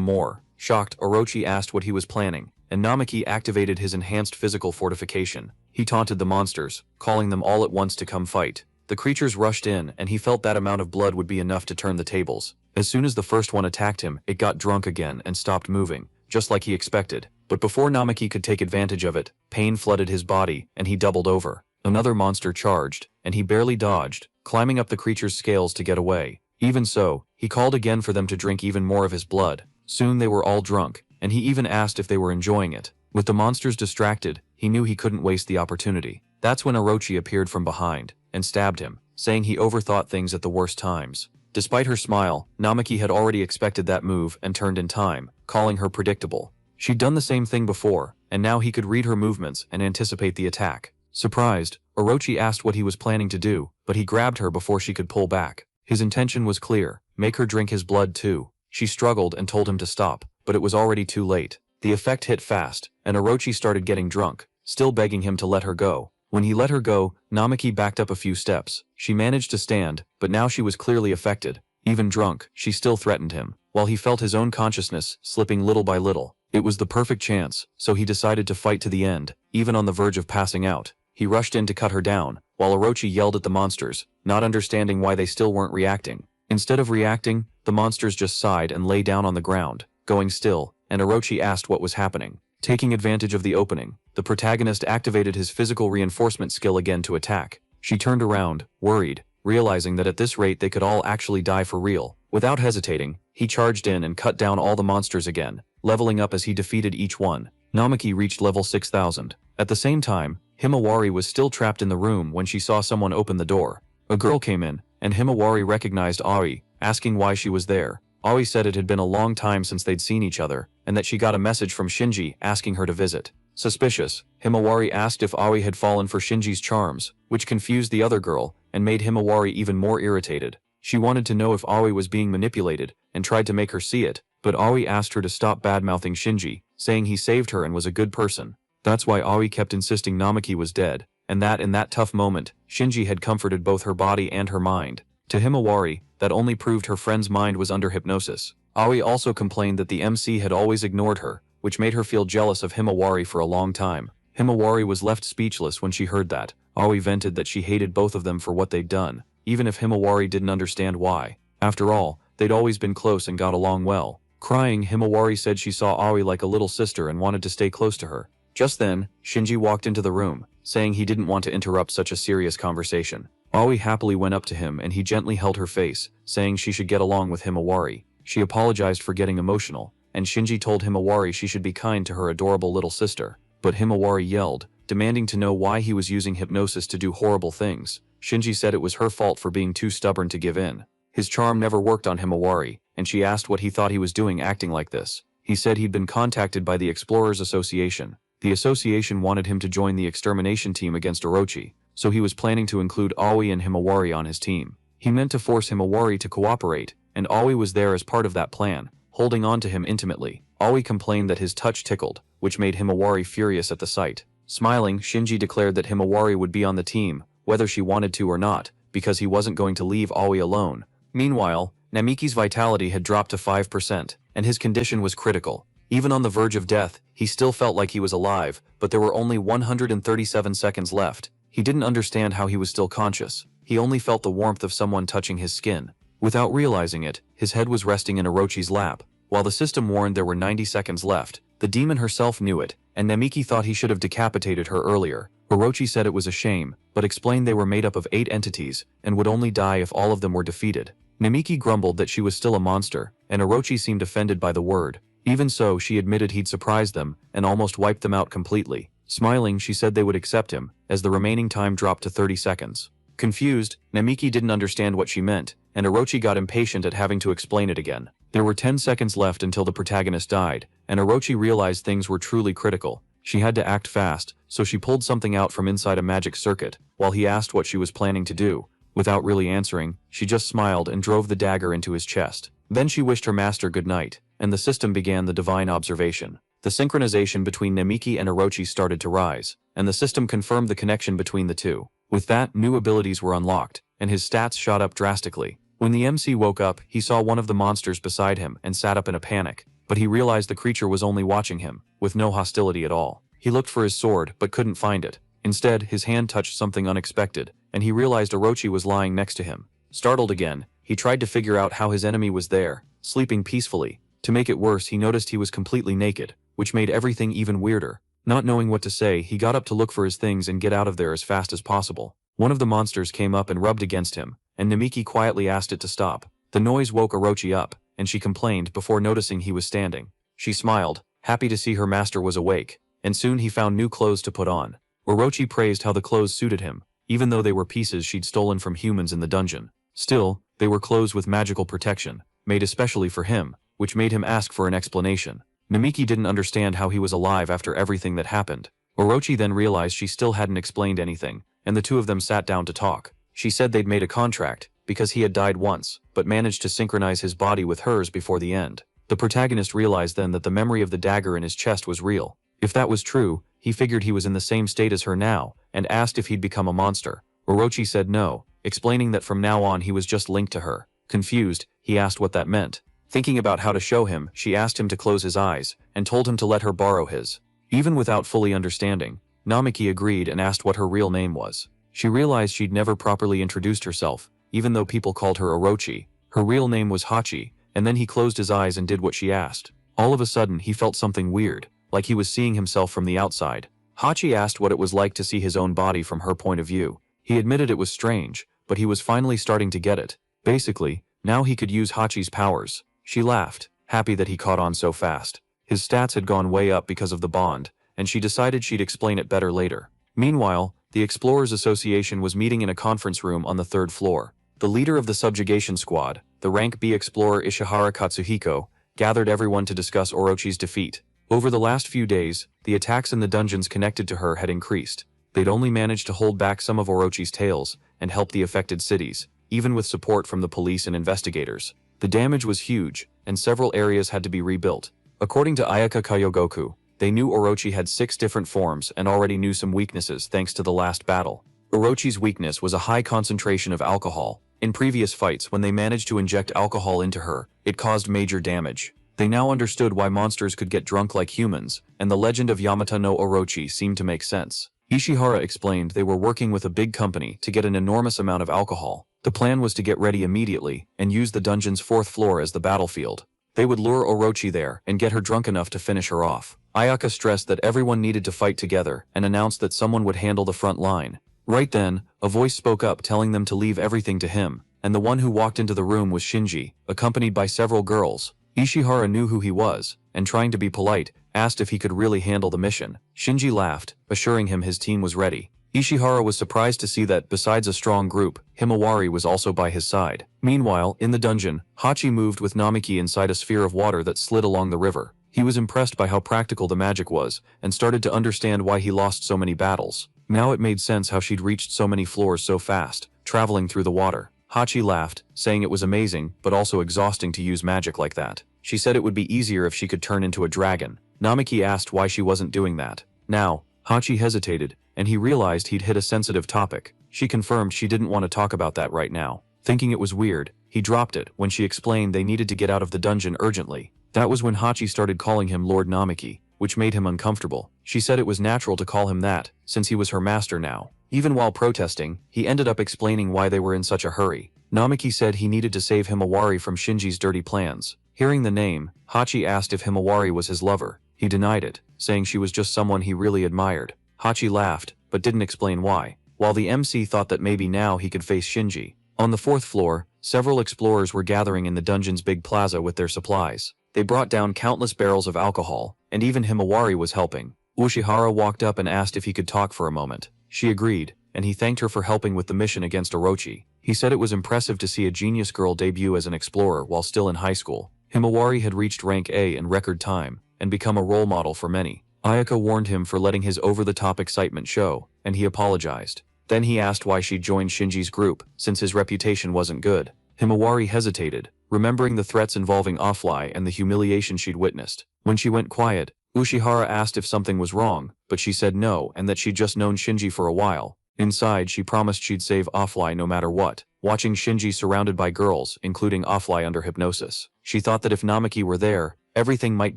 more. Shocked, Orochi asked what he was planning, and Namaki activated his enhanced physical fortification. He taunted the monsters, calling them all at once to come fight. The creatures rushed in, and he felt that amount of blood would be enough to turn the tables. As soon as the first one attacked him, it got drunk again and stopped moving, just like he expected. But before Namaki could take advantage of it, pain flooded his body, and he doubled over. Another monster charged, and he barely dodged, climbing up the creature's scales to get away. Even so, he called again for them to drink even more of his blood. Soon they were all drunk, and he even asked if they were enjoying it. With the monsters distracted, he knew he couldn't waste the opportunity. That's when Orochi appeared from behind, and stabbed him, saying he overthought things at the worst times. Despite her smile, Namaki had already expected that move and turned in time, calling her predictable. She'd done the same thing before, and now he could read her movements and anticipate the attack. Surprised, Orochi asked what he was planning to do, but he grabbed her before she could pull back. His intention was clear: make her drink his blood too. She struggled and told him to stop, but it was already too late. The effect hit fast, and Orochi started getting drunk, still begging him to let her go. When he let her go, Namaki backed up a few steps. She managed to stand, but now she was clearly affected. Even drunk, she still threatened him, while he felt his own consciousness slipping little by little. It was the perfect chance, so he decided to fight to the end, even on the verge of passing out. He rushed in to cut her down, while Orochi yelled at the monsters, not understanding why they still weren't reacting. Instead of reacting, the monsters just sighed and lay down on the ground, going still, and Orochi asked what was happening. Taking advantage of the opening, the protagonist activated his physical reinforcement skill again to attack. She turned around, worried, realizing that at this rate they could all actually die for real. Without hesitating, he charged in and cut down all the monsters again, leveling up as he defeated each one. Namaki reached level 6000. At the same time, Himawari was still trapped in the room when she saw someone open the door. A girl came in, and Himawari recognized Aoi, asking why she was there. Aoi said it had been a long time since they'd seen each other, and that she got a message from Shinji asking her to visit. Suspicious, Himawari asked if Aoi had fallen for Shinji's charms, which confused the other girl and made Himawari even more irritated. She wanted to know if Aoi was being manipulated and tried to make her see it, but Aoi asked her to stop bad-mouthing Shinji, saying he saved her and was a good person. That's why Aoi kept insisting Namaki was dead, and that in that tough moment, Shinji had comforted both her body and her mind. To Himawari, that only proved her friend's mind was under hypnosis. Aoi also complained that the MC had always ignored her, which made her feel jealous of Himawari for a long time. Himawari was left speechless when she heard that. Aoi vented that she hated both of them for what they'd done, even if Himawari didn't understand why. After all, they'd always been close and got along well. Crying, Himawari said she saw Aoi like a little sister and wanted to stay close to her. Just then, Shinji walked into the room, saying he didn't want to interrupt such a serious conversation. Aoi happily went up to him and he gently held her face, saying she should get along with Himawari. She apologized for getting emotional, and Shinji told Himawari she should be kind to her adorable little sister. But Himawari yelled, demanding to know why he was using hypnosis to do horrible things. Shinji said it was her fault for being too stubborn to give in. His charm never worked on Himawari, and she asked what he thought he was doing acting like this. He said he'd been contacted by the Explorers Association. The association wanted him to join the extermination team against Orochi, so he was planning to include Aoi and Himawari on his team. He meant to force Himawari to cooperate, and Aoi was there as part of that plan, holding on to him intimately. Aoi complained that his touch tickled, which made Himawari furious at the sight. Smiling, Shinji declared that Himawari would be on the team, whether she wanted to or not, because he wasn't going to leave Aoi alone. Meanwhile, Namiki's vitality had dropped to 5%, and his condition was critical. Even on the verge of death, he still felt like he was alive, but there were only 137 seconds left. He didn't understand how he was still conscious. He only felt the warmth of someone touching his skin. Without realizing it, his head was resting in Orochi's lap. While the system warned there were 90 seconds left, the demon herself knew it, and Namiki thought he should have decapitated her earlier. Orochi said it was a shame, but explained they were made up of 8 entities, and would only die if all of them were defeated. Namiki grumbled that she was still a monster, and Orochi seemed offended by the word. Even so, she admitted he'd surprised them, and almost wiped them out completely. Smiling, she said they would accept him, as the remaining time dropped to 30 seconds. Confused, Namiki didn't understand what she meant, and Orochi got impatient at having to explain it again. There were 10 seconds left until the protagonist died, and Orochi realized things were truly critical. She had to act fast, so she pulled something out from inside a magic circuit, while he asked what she was planning to do. Without really answering, she just smiled and drove the dagger into his chest. Then she wished her master good night, and the system began the divine observation. The synchronization between Namiki and Orochi started to rise, and the system confirmed the connection between the two. With that, new abilities were unlocked, and his stats shot up drastically. When the MC woke up, he saw one of the monsters beside him and sat up in a panic, but he realized the creature was only watching him, with no hostility at all. He looked for his sword, but couldn't find it. Instead, his hand touched something unexpected, and he realized Orochi was lying next to him. Startled again, he tried to figure out how his enemy was there, sleeping peacefully. To make it worse, he noticed he was completely naked, which made everything even weirder. Not knowing what to say, he got up to look for his things and get out of there as fast as possible. One of the monsters came up and rubbed against him, and Namiki quietly asked it to stop. The noise woke Orochi up, and she complained before noticing he was standing. She smiled, happy to see her master was awake, and soon he found new clothes to put on. Orochi praised how the clothes suited him, even though they were pieces she'd stolen from humans in the dungeon. Still, they were clothes with magical protection, made especially for him, which made him ask for an explanation. Namiki didn't understand how he was alive after everything that happened. Orochi then realized she still hadn't explained anything, and the two of them sat down to talk. She said they'd made a contract, because he had died once, but managed to synchronize his body with hers before the end. The protagonist realized then that the memory of the dagger in his chest was real. If that was true, he figured he was in the same state as her now, and asked if he'd become a monster. Orochi said no, explaining that from now on he was just linked to her. Confused, he asked what that meant. Thinking about how to show him, she asked him to close his eyes, and told him to let her borrow his. Even without fully understanding, Namiki agreed and asked what her real name was. She realized she'd never properly introduced herself, even though people called her Orochi. Her real name was Hachi, and then he closed his eyes and did what she asked. All of a sudden he felt something weird, like he was seeing himself from the outside. Hachi asked what it was like to see his own body from her point of view. He admitted it was strange, but he was finally starting to get it. Basically, now he could use Hachi's powers. She laughed, happy that he caught on so fast. His stats had gone way up because of the bond, and she decided she'd explain it better later. Meanwhile, the Explorers Association was meeting in a conference room on the 3rd floor. The leader of the subjugation squad, the rank B explorer Ishihara Katsuhiko, gathered everyone to discuss Orochi's defeat. Over the last few days, the attacks in the dungeons connected to her had increased. They'd only managed to hold back some of Orochi's tales and help the affected cities, even with support from the police and investigators. The damage was huge, and several areas had to be rebuilt. According to Ayaka Kyogoku, they knew Orochi had 6 different forms and already knew some weaknesses thanks to the last battle. Orochi's weakness was a high concentration of alcohol. In previous fights, when they managed to inject alcohol into her, it caused major damage. They now understood why monsters could get drunk like humans, and the legend of Yamata no Orochi seemed to make sense. Ishihara explained they were working with a big company to get an enormous amount of alcohol. The plan was to get ready immediately and use the dungeon's 4th floor as the battlefield. They would lure Orochi there and get her drunk enough to finish her off. Ayaka stressed that everyone needed to fight together and announced that someone would handle the front line. Right then, a voice spoke up telling them to leave everything to him, and the one who walked into the room was Shinji, accompanied by several girls. Ishihara knew who he was, and trying to be polite, asked if he could really handle the mission. Shinji laughed, assuring him his team was ready. Ishihara was surprised to see that, besides a strong group, Himawari was also by his side. Meanwhile, in the dungeon, Hachi moved with Namiki inside a sphere of water that slid along the river. He was impressed by how practical the magic was, and started to understand why he lost so many battles. Now it made sense how she'd reached so many floors so fast, traveling through the water. Hachi laughed, saying it was amazing, but also exhausting to use magic like that. She said it would be easier if she could turn into a dragon. Namiki asked why she wasn't doing that. Now, Hachi hesitated, and he realized he'd hit a sensitive topic. She confirmed she didn't want to talk about that right now. Thinking it was weird, he dropped it when she explained they needed to get out of the dungeon urgently. That was when Hachi started calling him Lord Namiki, which made him uncomfortable. She said it was natural to call him that, since he was her master now. Even while protesting, he ended up explaining why they were in such a hurry. Namiki said he needed to save Himawari from Shinji's dirty plans. Hearing the name, Hachi asked if Himawari was his lover. He denied it, saying she was just someone he really admired. Hachi laughed, but didn't explain why, while the MC thought that maybe now he could face Shinji. On the 4th floor, several explorers were gathering in the dungeon's big plaza with their supplies. They brought down countless barrels of alcohol, and even Himawari was helping. Ushihara walked up and asked if he could talk for a moment. She agreed, and he thanked her for helping with the mission against Orochi. He said it was impressive to see a genius girl debut as an explorer while still in high school. Himawari had reached rank A in record time, and become a role model for many. Ayaka warned him for letting his over-the-top excitement show, and he apologized. Then he asked why she'd joined Shinji's group, since his reputation wasn't good. Himawari hesitated, remembering the threats involving Offly and the humiliation she'd witnessed. When she went quiet, Ushihara asked if something was wrong, but she said no and that she'd just known Shinji for a while. Inside, she promised she'd save Offly no matter what. Watching Shinji surrounded by girls, including Offly under hypnosis, she thought that if Namiki were there, everything might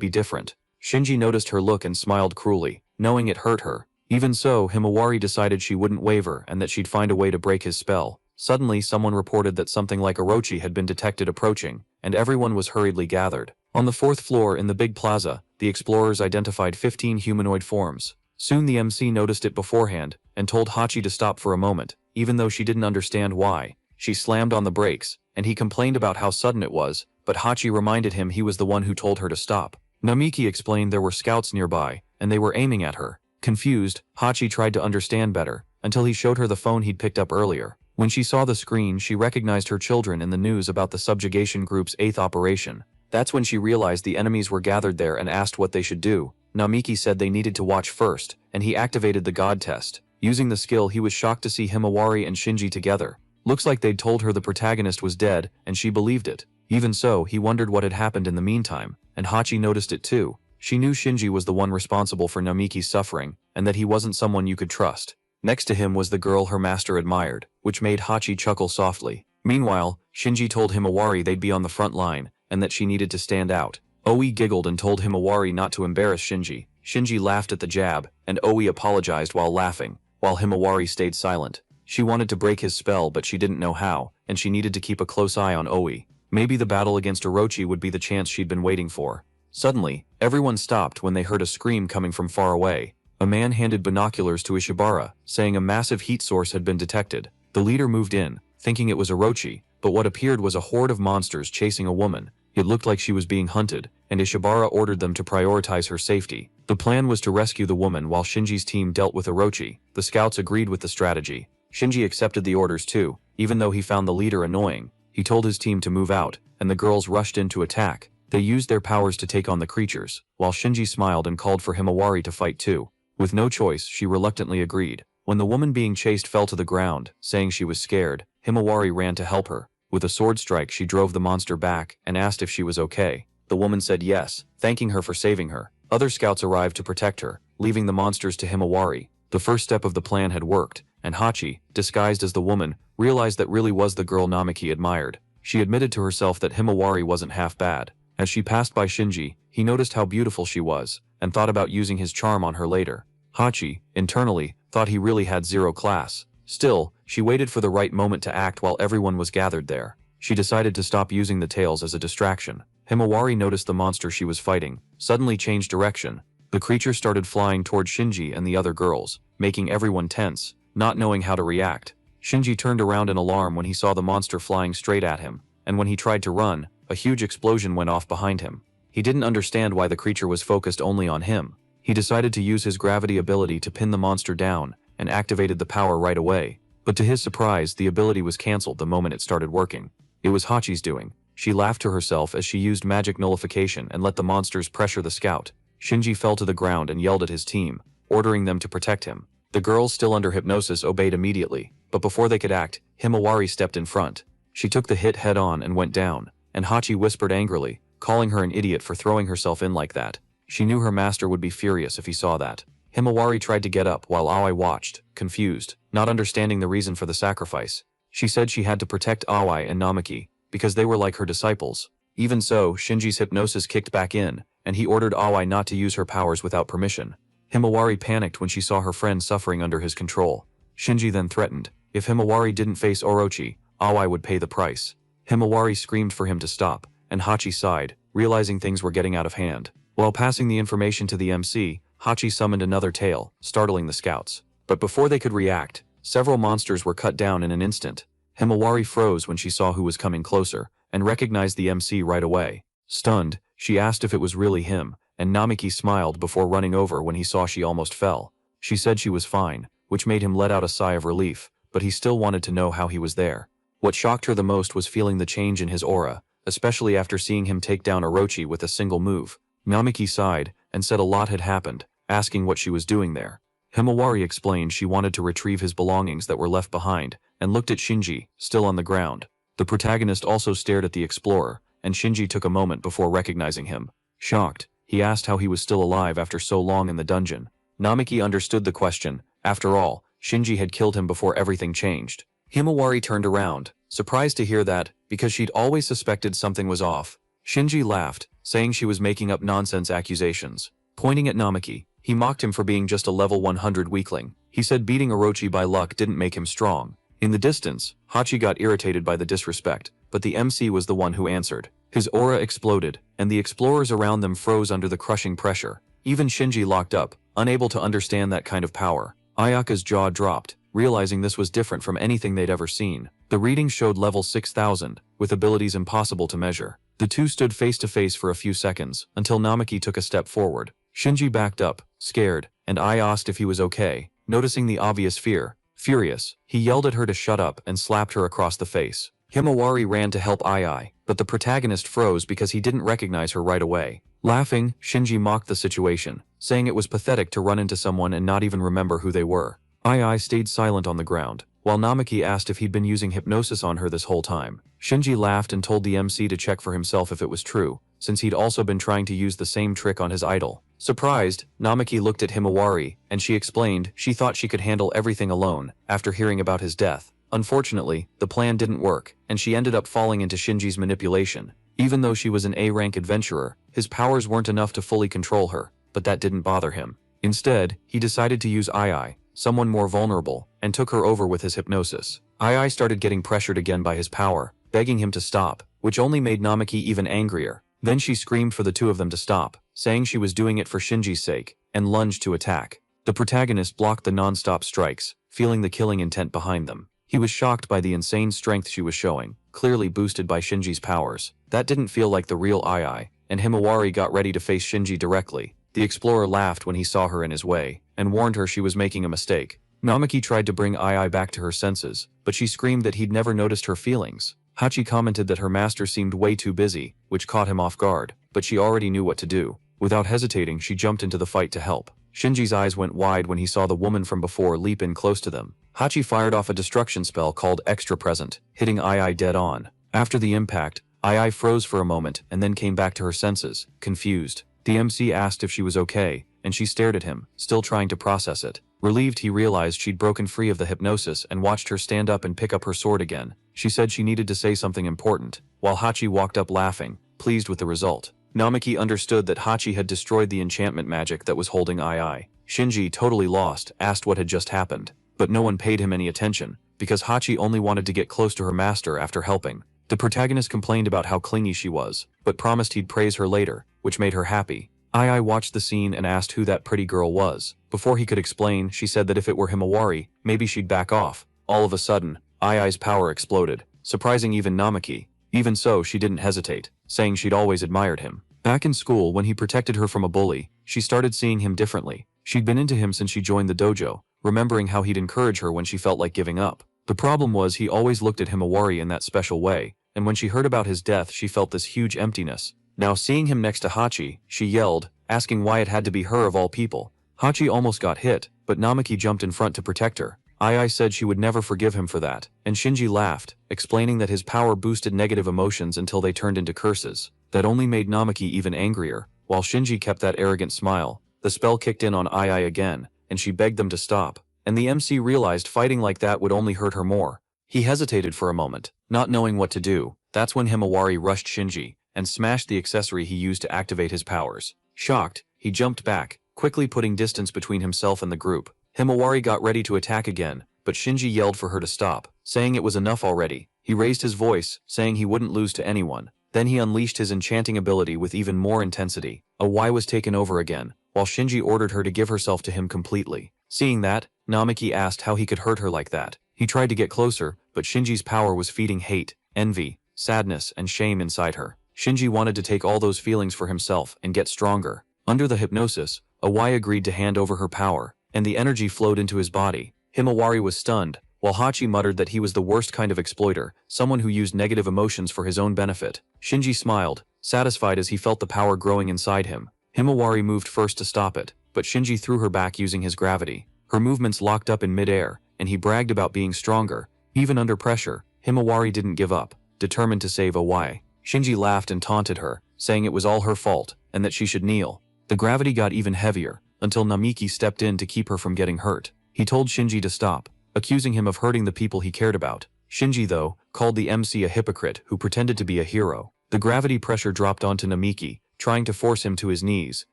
be different. Shinji noticed her look and smiled cruelly, knowing it hurt her. Even so, Himawari decided she wouldn't waver and that she'd find a way to break his spell. Suddenly, someone reported that something like Orochi had been detected approaching, and everyone was hurriedly gathered. On the 4th floor in the big plaza, the explorers identified 15 humanoid forms. Soon the MC noticed it beforehand, and told Hachi to stop for a moment, even though she didn't understand why. She slammed on the brakes, and he complained about how sudden it was, but Hachi reminded him he was the one who told her to stop. Namiki explained there were scouts nearby, and they were aiming at her. Confused, Hachi tried to understand better, until he showed her the phone he'd picked up earlier. When she saw the screen, she recognized her children in the news about the subjugation group's 8th operation. That's when she realized the enemies were gathered there and asked what they should do. Namiki said they needed to watch first, and he activated the God test. Using the skill, he was shocked to see Himawari and Shinji together. Looks like they'd told her the protagonist was dead, and she believed it. Even so, he wondered what had happened in the meantime, and Hachi noticed it too. She knew Shinji was the one responsible for Namiki's suffering, and that he wasn't someone you could trust. Next to him was the girl her master admired, which made Hachi chuckle softly. Meanwhile, Shinji told Himawari they'd be on the front line, and that she needed to stand out. Oi giggled and told Himawari not to embarrass Shinji. Shinji laughed at the jab, and Oi apologized while laughing, while Himawari stayed silent. She wanted to break his spell, but she didn't know how, and she needed to keep a close eye on Oi. Maybe the battle against Orochi would be the chance she'd been waiting for. Suddenly, everyone stopped when they heard a scream coming from far away. A man handed binoculars to Ishibara, saying a massive heat source had been detected. The leader moved in, thinking it was Orochi, but what appeared was a horde of monsters chasing a woman. It looked like she was being hunted, and Ishibara ordered them to prioritize her safety. The plan was to rescue the woman while Shinji's team dealt with Orochi. The scouts agreed with the strategy. Shinji accepted the orders too, even though he found the leader annoying. He told his team to move out, and the girls rushed in to attack. They used their powers to take on the creatures, while Shinji smiled and called for Himawari to fight too. With no choice, she reluctantly agreed. When the woman being chased fell to the ground, saying she was scared, Himawari ran to help her. With a sword strike, she drove the monster back and asked if she was okay. The woman said yes, thanking her for saving her. Other scouts arrived to protect her, leaving the monsters to Himawari. The first step of the plan had worked, and Hachi, disguised as the woman, realized that really was the girl Namiki admired. She admitted to herself that Himawari wasn't half bad. As she passed by Shinji, he noticed how beautiful she was, and thought about using his charm on her later. Hachi, internally, thought he really had zero class. Still, she waited for the right moment to act while everyone was gathered there. She decided to stop using the tails as a distraction. Himawari noticed the monster she was fighting, suddenly changed direction. The creature started flying toward Shinji and the other girls, making everyone tense, not knowing how to react. Shinji turned around in alarm when he saw the monster flying straight at him, and when he tried to run, a huge explosion went off behind him. He didn't understand why the creature was focused only on him. He decided to use his gravity ability to pin the monster down, and activated the power right away. But to his surprise, the ability was cancelled the moment it started working. It was Hachi's doing. She laughed to herself as she used magic nullification and let the monsters pressure the scout. Shinji fell to the ground and yelled at his team, ordering them to protect him. The girls, still under hypnosis, obeyed immediately, but before they could act, Himawari stepped in front. She took the hit head-on and went down, and Hachi whispered angrily, calling her an idiot for throwing herself in like that. She knew her master would be furious if he saw that. Himawari tried to get up while Aoi watched, confused, not understanding the reason for the sacrifice. She said she had to protect Aoi and Namiki, because they were like her disciples. Even so, Shinji's hypnosis kicked back in, and he ordered Aoi not to use her powers without permission. Himawari panicked when she saw her friend suffering under his control. Shinji then threatened, if Himawari didn't face Orochi, Aoi would pay the price. Himawari screamed for him to stop, and Hachi sighed, realizing things were getting out of hand. While passing the information to the MC, Hachi summoned another tail, startling the scouts. But before they could react, several monsters were cut down in an instant. Himawari froze when she saw who was coming closer, and recognized the MC right away. Stunned, she asked if it was really him, and Namiki smiled before running over when he saw she almost fell. She said she was fine, which made him let out a sigh of relief, but he still wanted to know how he was there. What shocked her the most was feeling the change in his aura, especially after seeing him take down Orochi with a single move. Namiki sighed, and said a lot had happened, asking what she was doing there. Himawari explained she wanted to retrieve his belongings that were left behind, and looked at Shinji, still on the ground. The protagonist also stared at the explorer, and Shinji took a moment before recognizing him. Shocked, He asked how he was still alive after so long in the dungeon. Namiki understood the question. After all, Shinji had killed him before everything changed. Himawari turned around, surprised to hear that, because she'd always suspected something was off. Shinji laughed, saying she was making up nonsense accusations. Pointing at Namiki, he mocked him for being just a level 100 weakling. He said beating Orochi by luck didn't make him strong. In the distance, Hachi got irritated by the disrespect, but the MC was the one who answered. His aura exploded, and the explorers around them froze under the crushing pressure. Even Shinji locked up, unable to understand that kind of power. Ayaka's jaw dropped, realizing this was different from anything they'd ever seen. The reading showed level 6000, with abilities impossible to measure. The two stood face to face for a few seconds, until Namiki took a step forward. Shinji backed up, scared, and Ai asked if he was okay. Noticing the obvious fear, furious, he yelled at her to shut up and slapped her across the face. Himawari ran to help Ai, but the protagonist froze because he didn't recognize her right away. Laughing, Shinji mocked the situation, saying it was pathetic to run into someone and not even remember who they were. Ai stayed silent on the ground, while Namiki asked if he'd been using hypnosis on her this whole time. Shinji laughed and told the MC to check for himself if it was true, since he'd also been trying to use the same trick on his idol. Surprised, Namiki looked at Himawari, and she explained she thought she could handle everything alone after hearing about his death. Unfortunately, the plan didn't work, and she ended up falling into Shinji's manipulation. Even though she was an A-rank adventurer, his powers weren't enough to fully control her, but that didn't bother him. Instead, he decided to use Ai, someone more vulnerable, and took her over with his hypnosis. Ai started getting pressured again by his power, begging him to stop, which only made Namiki even angrier. Then she screamed for the two of them to stop, saying she was doing it for Shinji's sake, and lunged to attack. The protagonist blocked the non-stop strikes, feeling the killing intent behind them. He was shocked by the insane strength she was showing, clearly boosted by Shinji's powers. That didn't feel like the real Ai, and Himawari got ready to face Shinji directly. The explorer laughed when he saw her in his way, and warned her she was making a mistake. Namiki tried to bring Ai back to her senses, but she screamed that he'd never noticed her feelings. Hachi commented that her master seemed way too busy, which caught him off guard, but she already knew what to do. Without hesitating, she jumped into the fight to help. Shinji's eyes went wide when he saw the woman from before leap in close to them. Hachi fired off a destruction spell called Extra Present, hitting Ai dead on. After the impact, Ai froze for a moment and then came back to her senses, confused. The MC asked if she was okay, and she stared at him, still trying to process it. Relieved, he realized she'd broken free of the hypnosis and watched her stand up and pick up her sword again. She said she needed to say something important, while Hachi walked up laughing, pleased with the result. Namiki understood that Hachi had destroyed the enchantment magic that was holding Ai. Shinji, totally lost, asked what had just happened, but no one paid him any attention, because Hachi only wanted to get close to her master after helping. The protagonist complained about how clingy she was, but promised he'd praise her later, which made her happy. Ai watched the scene and asked who that pretty girl was. Before he could explain, she said that if it were Himawari, maybe she'd back off. All of a sudden, Ai's power exploded, surprising even Namiki. Even so, she didn't hesitate, saying she'd always admired him. Back in school, when he protected her from a bully, she started seeing him differently. She'd been into him since she joined the dojo, remembering how he'd encourage her when she felt like giving up. The problem was he always looked at Himawari in that special way, and when she heard about his death, she felt this huge emptiness. Now seeing him next to Hachi, she yelled, asking why it had to be her of all people. Hachi almost got hit, but Namiki jumped in front to protect her. Ai said she would never forgive him for that, and Shinji laughed, explaining that his power boosted negative emotions until they turned into curses. That only made Namiki even angrier. While Shinji kept that arrogant smile, the spell kicked in on Ai again, and she begged them to stop, and the MC realized fighting like that would only hurt her more. He hesitated for a moment, not knowing what to do. That's when Himawari rushed Shinji, and smashed the accessory he used to activate his powers. Shocked, he jumped back, quickly putting distance between himself and the group. Himawari got ready to attack again, but Shinji yelled for her to stop, saying it was enough already. He raised his voice, saying he wouldn't lose to anyone. Then he unleashed his enchanting ability with even more intensity. Ai was taken over again, while Shinji ordered her to give herself to him completely. Seeing that, Namiki asked how he could hurt her like that. He tried to get closer, but Shinji's power was feeding hate, envy, sadness, and shame inside her. Shinji wanted to take all those feelings for himself and get stronger. Under the hypnosis, Ai agreed to hand over her power, and the energy flowed into his body. Himawari was stunned, while Hachi muttered that he was the worst kind of exploiter, someone who used negative emotions for his own benefit. Shinji smiled, satisfied as he felt the power growing inside him. Himawari moved first to stop it, but Shinji threw her back using his gravity. Her movements locked up in midair, and he bragged about being stronger. Even under pressure, Himawari didn't give up, determined to save Ai. Shinji laughed and taunted her, saying it was all her fault, and that she should kneel. The gravity got even heavier, until Namiki stepped in to keep her from getting hurt. He told Shinji to stop, accusing him of hurting the people he cared about. Shinji, though, called the MC a hypocrite who pretended to be a hero. The gravity pressure dropped onto Namiki, trying to force him to his knees,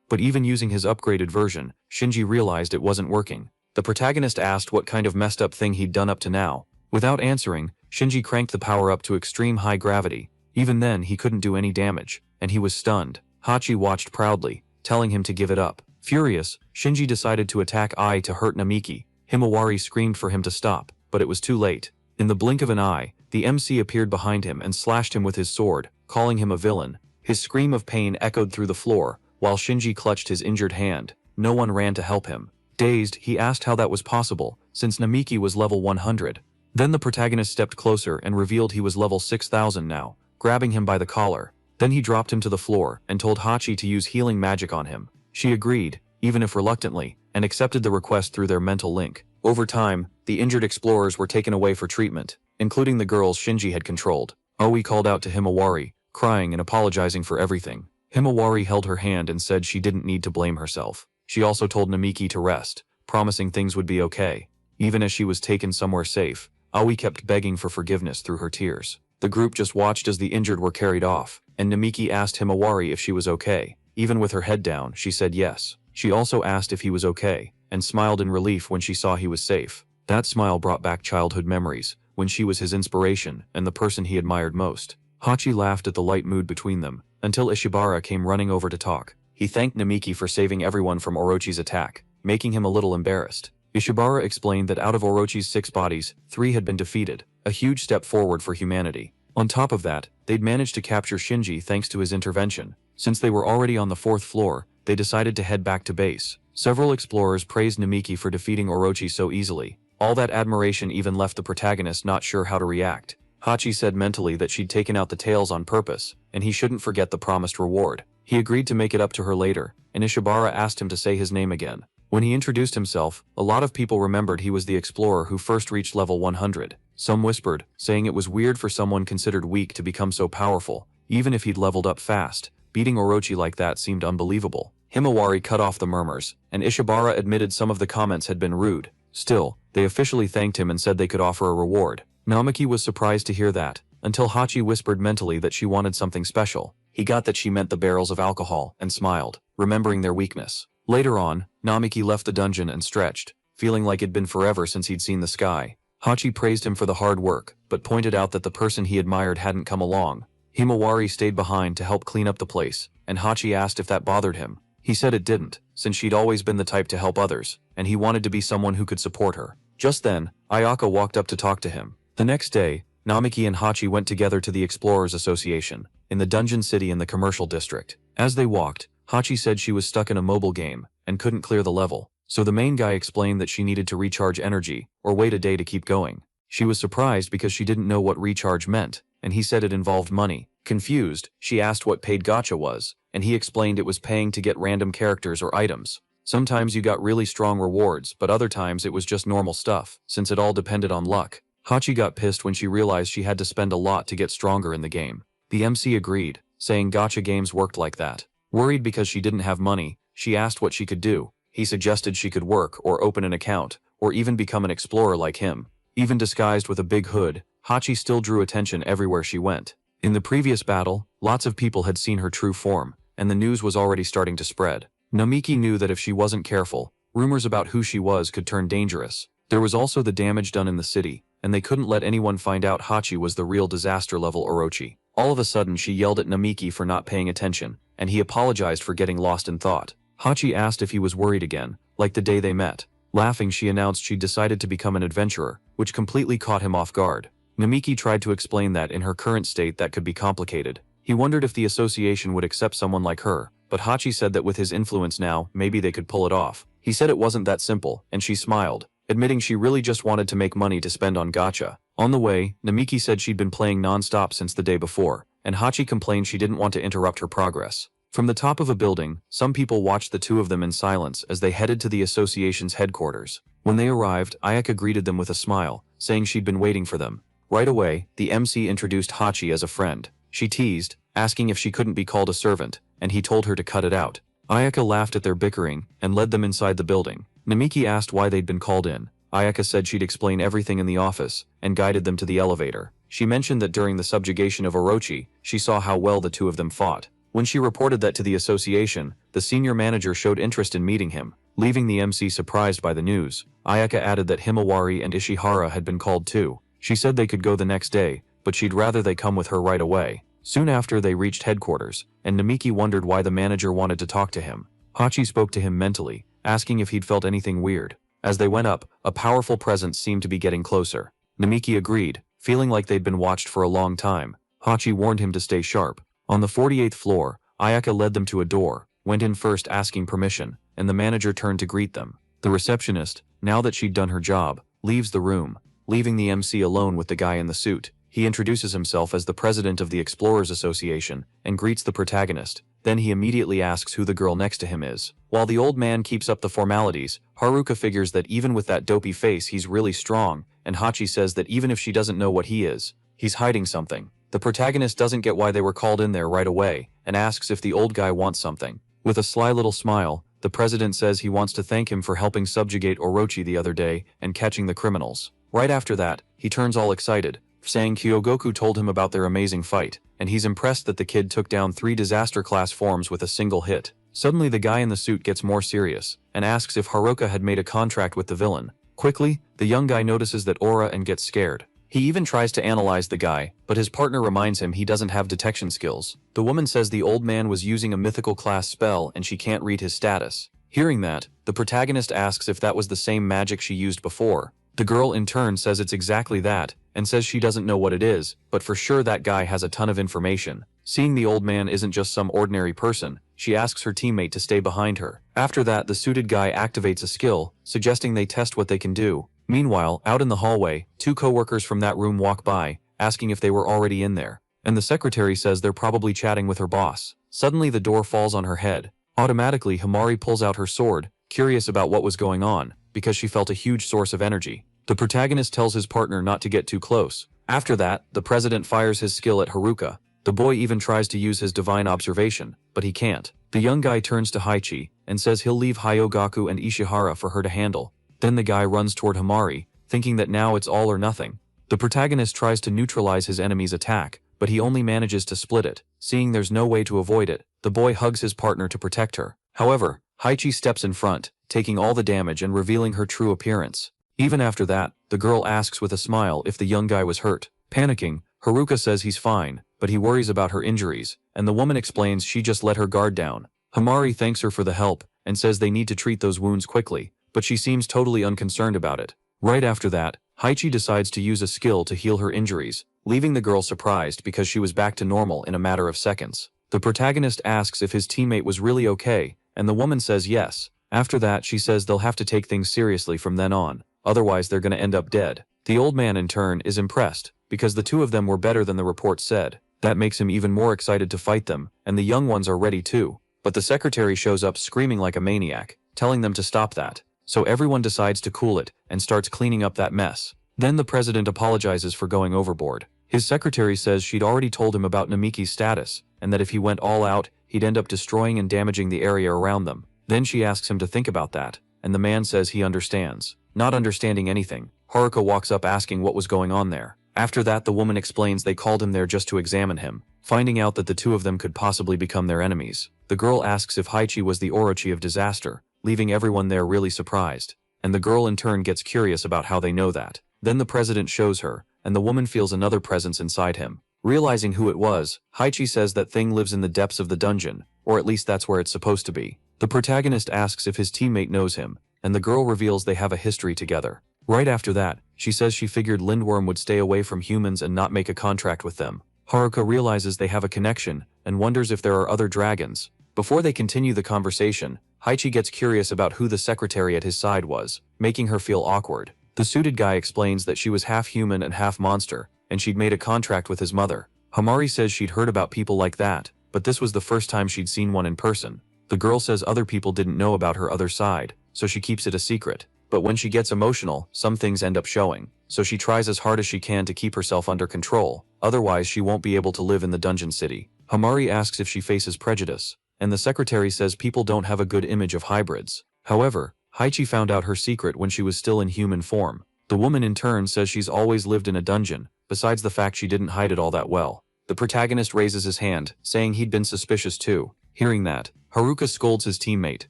but even using his upgraded version, Shinji realized it wasn't working. The protagonist asked what kind of messed up thing he'd done up to now. Without answering, Shinji cranked the power up to extreme high gravity. Even then, he couldn't do any damage, and he was stunned. Hachi watched proudly, telling him to give it up. Furious, Shinji decided to attack Ai to hurt Namiki. Himawari screamed for him to stop, but it was too late. In the blink of an eye, the MC appeared behind him and slashed him with his sword, calling him a villain. His scream of pain echoed through the floor, while Shinji clutched his injured hand. No one ran to help him. Dazed, he asked how that was possible, since Namiki was level 100. Then the protagonist stepped closer and revealed he was level 6000 now, grabbing him by the collar. Then he dropped him to the floor and told Hachi to use healing magic on him. She agreed, even if reluctantly, and accepted the request through their mental link. Over time, the injured explorers were taken away for treatment, including the girls Shinji had controlled. Aoi called out to Himawari, crying and apologizing for everything. Himawari held her hand and said she didn't need to blame herself. She also told Namiki to rest, promising things would be okay. Even as she was taken somewhere safe, Aoi kept begging for forgiveness through her tears. The group just watched as the injured were carried off, and Namiki asked Himawari if she was okay. Even with her head down, she said yes. She also asked if he was okay, and smiled in relief when she saw he was safe. That smile brought back childhood memories, when she was his inspiration and the person he admired most. Hachi laughed at the light mood between them, until Ishibara came running over to talk. He thanked Namiki for saving everyone from Orochi's attack, making him a little embarrassed. Ishibara explained that out of Orochi's 6 bodies, 3 had been defeated, a huge step forward for humanity. On top of that, they'd managed to capture Shinji thanks to his intervention. Since they were already on the 4th floor, they decided to head back to base. Several explorers praised Namiki for defeating Orochi so easily. All that admiration even left the protagonist not sure how to react. Hachi said mentally that she'd taken out the tails on purpose, and he shouldn't forget the promised reward. He agreed to make it up to her later, and Ishibara asked him to say his name again. When he introduced himself, a lot of people remembered he was the explorer who first reached level 100. Some whispered, saying it was weird for someone considered weak to become so powerful. Even if he'd leveled up fast, beating Orochi like that seemed unbelievable. Himawari cut off the murmurs, and Ishibara admitted some of the comments had been rude. Still, they officially thanked him and said they could offer a reward. Namiki was surprised to hear that, until Hachi whispered mentally that she wanted something special. He got that she meant the barrels of alcohol, and smiled, remembering their weakness. Later on, Namiki left the dungeon and stretched, feeling like it'd been forever since he'd seen the sky. Hachi praised him for the hard work, but pointed out that the person he admired hadn't come along. Himawari stayed behind to help clean up the place, and Hachi asked if that bothered him. He said it didn't, since she'd always been the type to help others, and he wanted to be someone who could support her. Just then, Ayaka walked up to talk to him. The next day, Namiki and Hachi went together to the Explorers Association, in the dungeon city in the commercial district. As they walked, Hachi said she was stuck in a mobile game, and couldn't clear the level, so the main guy explained that she needed to recharge energy, or wait a day to keep going. She was surprised because she didn't know what recharge meant, and he said it involved money. Confused, she asked what paid gacha was, and he explained it was paying to get random characters or items. Sometimes you got really strong rewards, but other times it was just normal stuff, since it all depended on luck. Hachi got pissed when she realized she had to spend a lot to get stronger in the game. The MC agreed, saying gacha games worked like that. Worried because she didn't have money, she asked what she could do. He suggested she could work or open an account, or even become an explorer like him. Even disguised with a big hood, Hachi still drew attention everywhere she went. In the previous battle, lots of people had seen her true form, and the news was already starting to spread. Namiki knew that if she wasn't careful, rumors about who she was could turn dangerous. There was also the damage done in the city, and they couldn't let anyone find out Hachi was the real disaster-level Orochi. All of a sudden she yelled at Namiki for not paying attention, and he apologized for getting lost in thought. Hachi asked if he was worried again, like the day they met. Laughing, she announced she'd decided to become an adventurer, which completely caught him off guard. Namiki tried to explain that in her current state that could be complicated. He wondered if the association would accept someone like her, but Hachi said that with his influence now, maybe they could pull it off. He said it wasn't that simple, and she smiled, admitting she really just wanted to make money to spend on gacha. On the way, Namiki said she'd been playing non-stop since the day before, and Hachi complained she didn't want to interrupt her progress. From the top of a building, some people watched the two of them in silence as they headed to the association's headquarters. When they arrived, Ayaka greeted them with a smile, saying she'd been waiting for them. Right away, the MC introduced Hachi as a friend. She teased, asking if she couldn't be called a servant, and he told her to cut it out. Ayaka laughed at their bickering and led them inside the building. Namiki asked why they'd been called in. Ayaka said she'd explain everything in the office and guided them to the elevator. She mentioned that during the subjugation of Orochi, she saw how well the two of them fought. When she reported that to the association, the senior manager showed interest in meeting him, leaving the MC surprised by the news. Ayaka added that Himawari and Ishihara had been called too. She said they could go the next day, but she'd rather they come with her right away. Soon after they reached headquarters, and Namiki wondered why the manager wanted to talk to him. Hachi spoke to him mentally, asking if he'd felt anything weird. As they went up, a powerful presence seemed to be getting closer. Namiki agreed, feeling like they'd been watched for a long time. Hachi warned him to stay sharp. On the 48th floor, Ayaka led them to a door, went in first asking permission, and the manager turned to greet them. The receptionist, now that she'd done her job, leaves the room, leaving the MC alone with the guy in the suit. He introduces himself as the president of the Explorers Association and greets the protagonist. Then he immediately asks who the girl next to him is. While the old man keeps up the formalities, Haruka figures that even with that dopey face he's really strong, and Hachi says that even if she doesn't know what he is, he's hiding something. The protagonist doesn't get why they were called in there right away, and asks if the old guy wants something. With a sly little smile, the president says he wants to thank him for helping subjugate Orochi the other day and catching the criminals. Right after that, he turns all excited, saying Kyogoku told him about their amazing fight, and he's impressed that the kid took down 3 disaster-class forms with a single hit. Suddenly the guy in the suit gets more serious, and asks if Haruka had made a contract with the villain. Quickly, the young guy notices that aura and gets scared. He even tries to analyze the guy, but his partner reminds him he doesn't have detection skills. The woman says the old man was using a mythical class spell and she can't read his status. Hearing that, the protagonist asks if that was the same magic she used before. The girl in turn says it's exactly that, and says she doesn't know what it is, but for sure that guy has a ton of information. Seeing the old man isn't just some ordinary person, she asks her teammate to stay behind her. After that, the suited guy activates a skill, suggesting they test what they can do. Meanwhile, out in the hallway, 2 coworkers from that room walk by, asking if they were already in there. And the secretary says they're probably chatting with her boss. Suddenly the door falls on her head. Automatically, Himari pulls out her sword, curious about what was going on, because she felt a huge source of energy. The protagonist tells his partner not to get too close. After that, the president fires his skill at Haruka. The boy even tries to use his divine observation, but he can't. The young guy turns to Haichi and says he'll leave Hyogaku and Ishihara for her to handle. Then the guy runs toward Himari, thinking that now it's all or nothing. The protagonist tries to neutralize his enemy's attack, but he only manages to split it. Seeing there's no way to avoid it, the boy hugs his partner to protect her. However, Haichi steps in front, taking all the damage and revealing her true appearance. Even after that, the girl asks with a smile if the young guy was hurt. Panicking, Haruka says he's fine, but he worries about her injuries, and the woman explains she just let her guard down. Himari thanks her for the help and says they need to treat those wounds quickly, but she seems totally unconcerned about it. Right after that, Haichi decides to use a skill to heal her injuries, leaving the girl surprised because she was back to normal in a matter of seconds. The protagonist asks if his teammate was really okay, and the woman says yes. After that, she says they'll have to take things seriously from then on, otherwise they're gonna end up dead. The old man in turn is impressed, because the 2 of them were better than the report said. That makes him even more excited to fight them, and the young ones are ready too. But the secretary shows up screaming like a maniac, telling them to stop that. So everyone decides to cool it and starts cleaning up that mess. Then the president apologizes for going overboard. His secretary says she'd already told him about Namiki's status, and that if he went all out, he'd end up destroying and damaging the area around them. Then she asks him to think about that, and the man says he understands. Not understanding anything, Haruka walks up asking what was going on there. After that, the woman explains they called him there just to examine him, finding out that the 2 of them could possibly become their enemies. The girl asks if Haichi was the Orochi of disaster, leaving everyone there really surprised. And the girl in turn gets curious about how they know that. Then the president shows her, and the woman feels another presence inside him. Realizing who it was, Haichi says that thing lives in the depths of the dungeon, or at least that's where it's supposed to be. The protagonist asks if his teammate knows him, and the girl reveals they have a history together. Right after that, she says she figured Lindworm would stay away from humans and not make a contract with them. Haruka realizes they have a connection, and wonders if there are other dragons. Before they continue the conversation, Haichi gets curious about who the secretary at his side was, making her feel awkward. The suited guy explains that she was half human and half monster, and she'd made a contract with his mother. Himari says she'd heard about people like that, but this was the first time she'd seen one in person. The girl says other people didn't know about her other side, so she keeps it a secret. But when she gets emotional, some things end up showing, so she tries as hard as she can to keep herself under control, otherwise she won't be able to live in the dungeon city. Himari asks if she faces prejudice, and the secretary says people don't have a good image of hybrids. However, Haichi found out her secret when she was still in human form. The woman in turn says she's always lived in a dungeon, besides the fact she didn't hide it all that well. The protagonist raises his hand, saying he'd been suspicious too. Hearing that, Haruka scolds his teammate,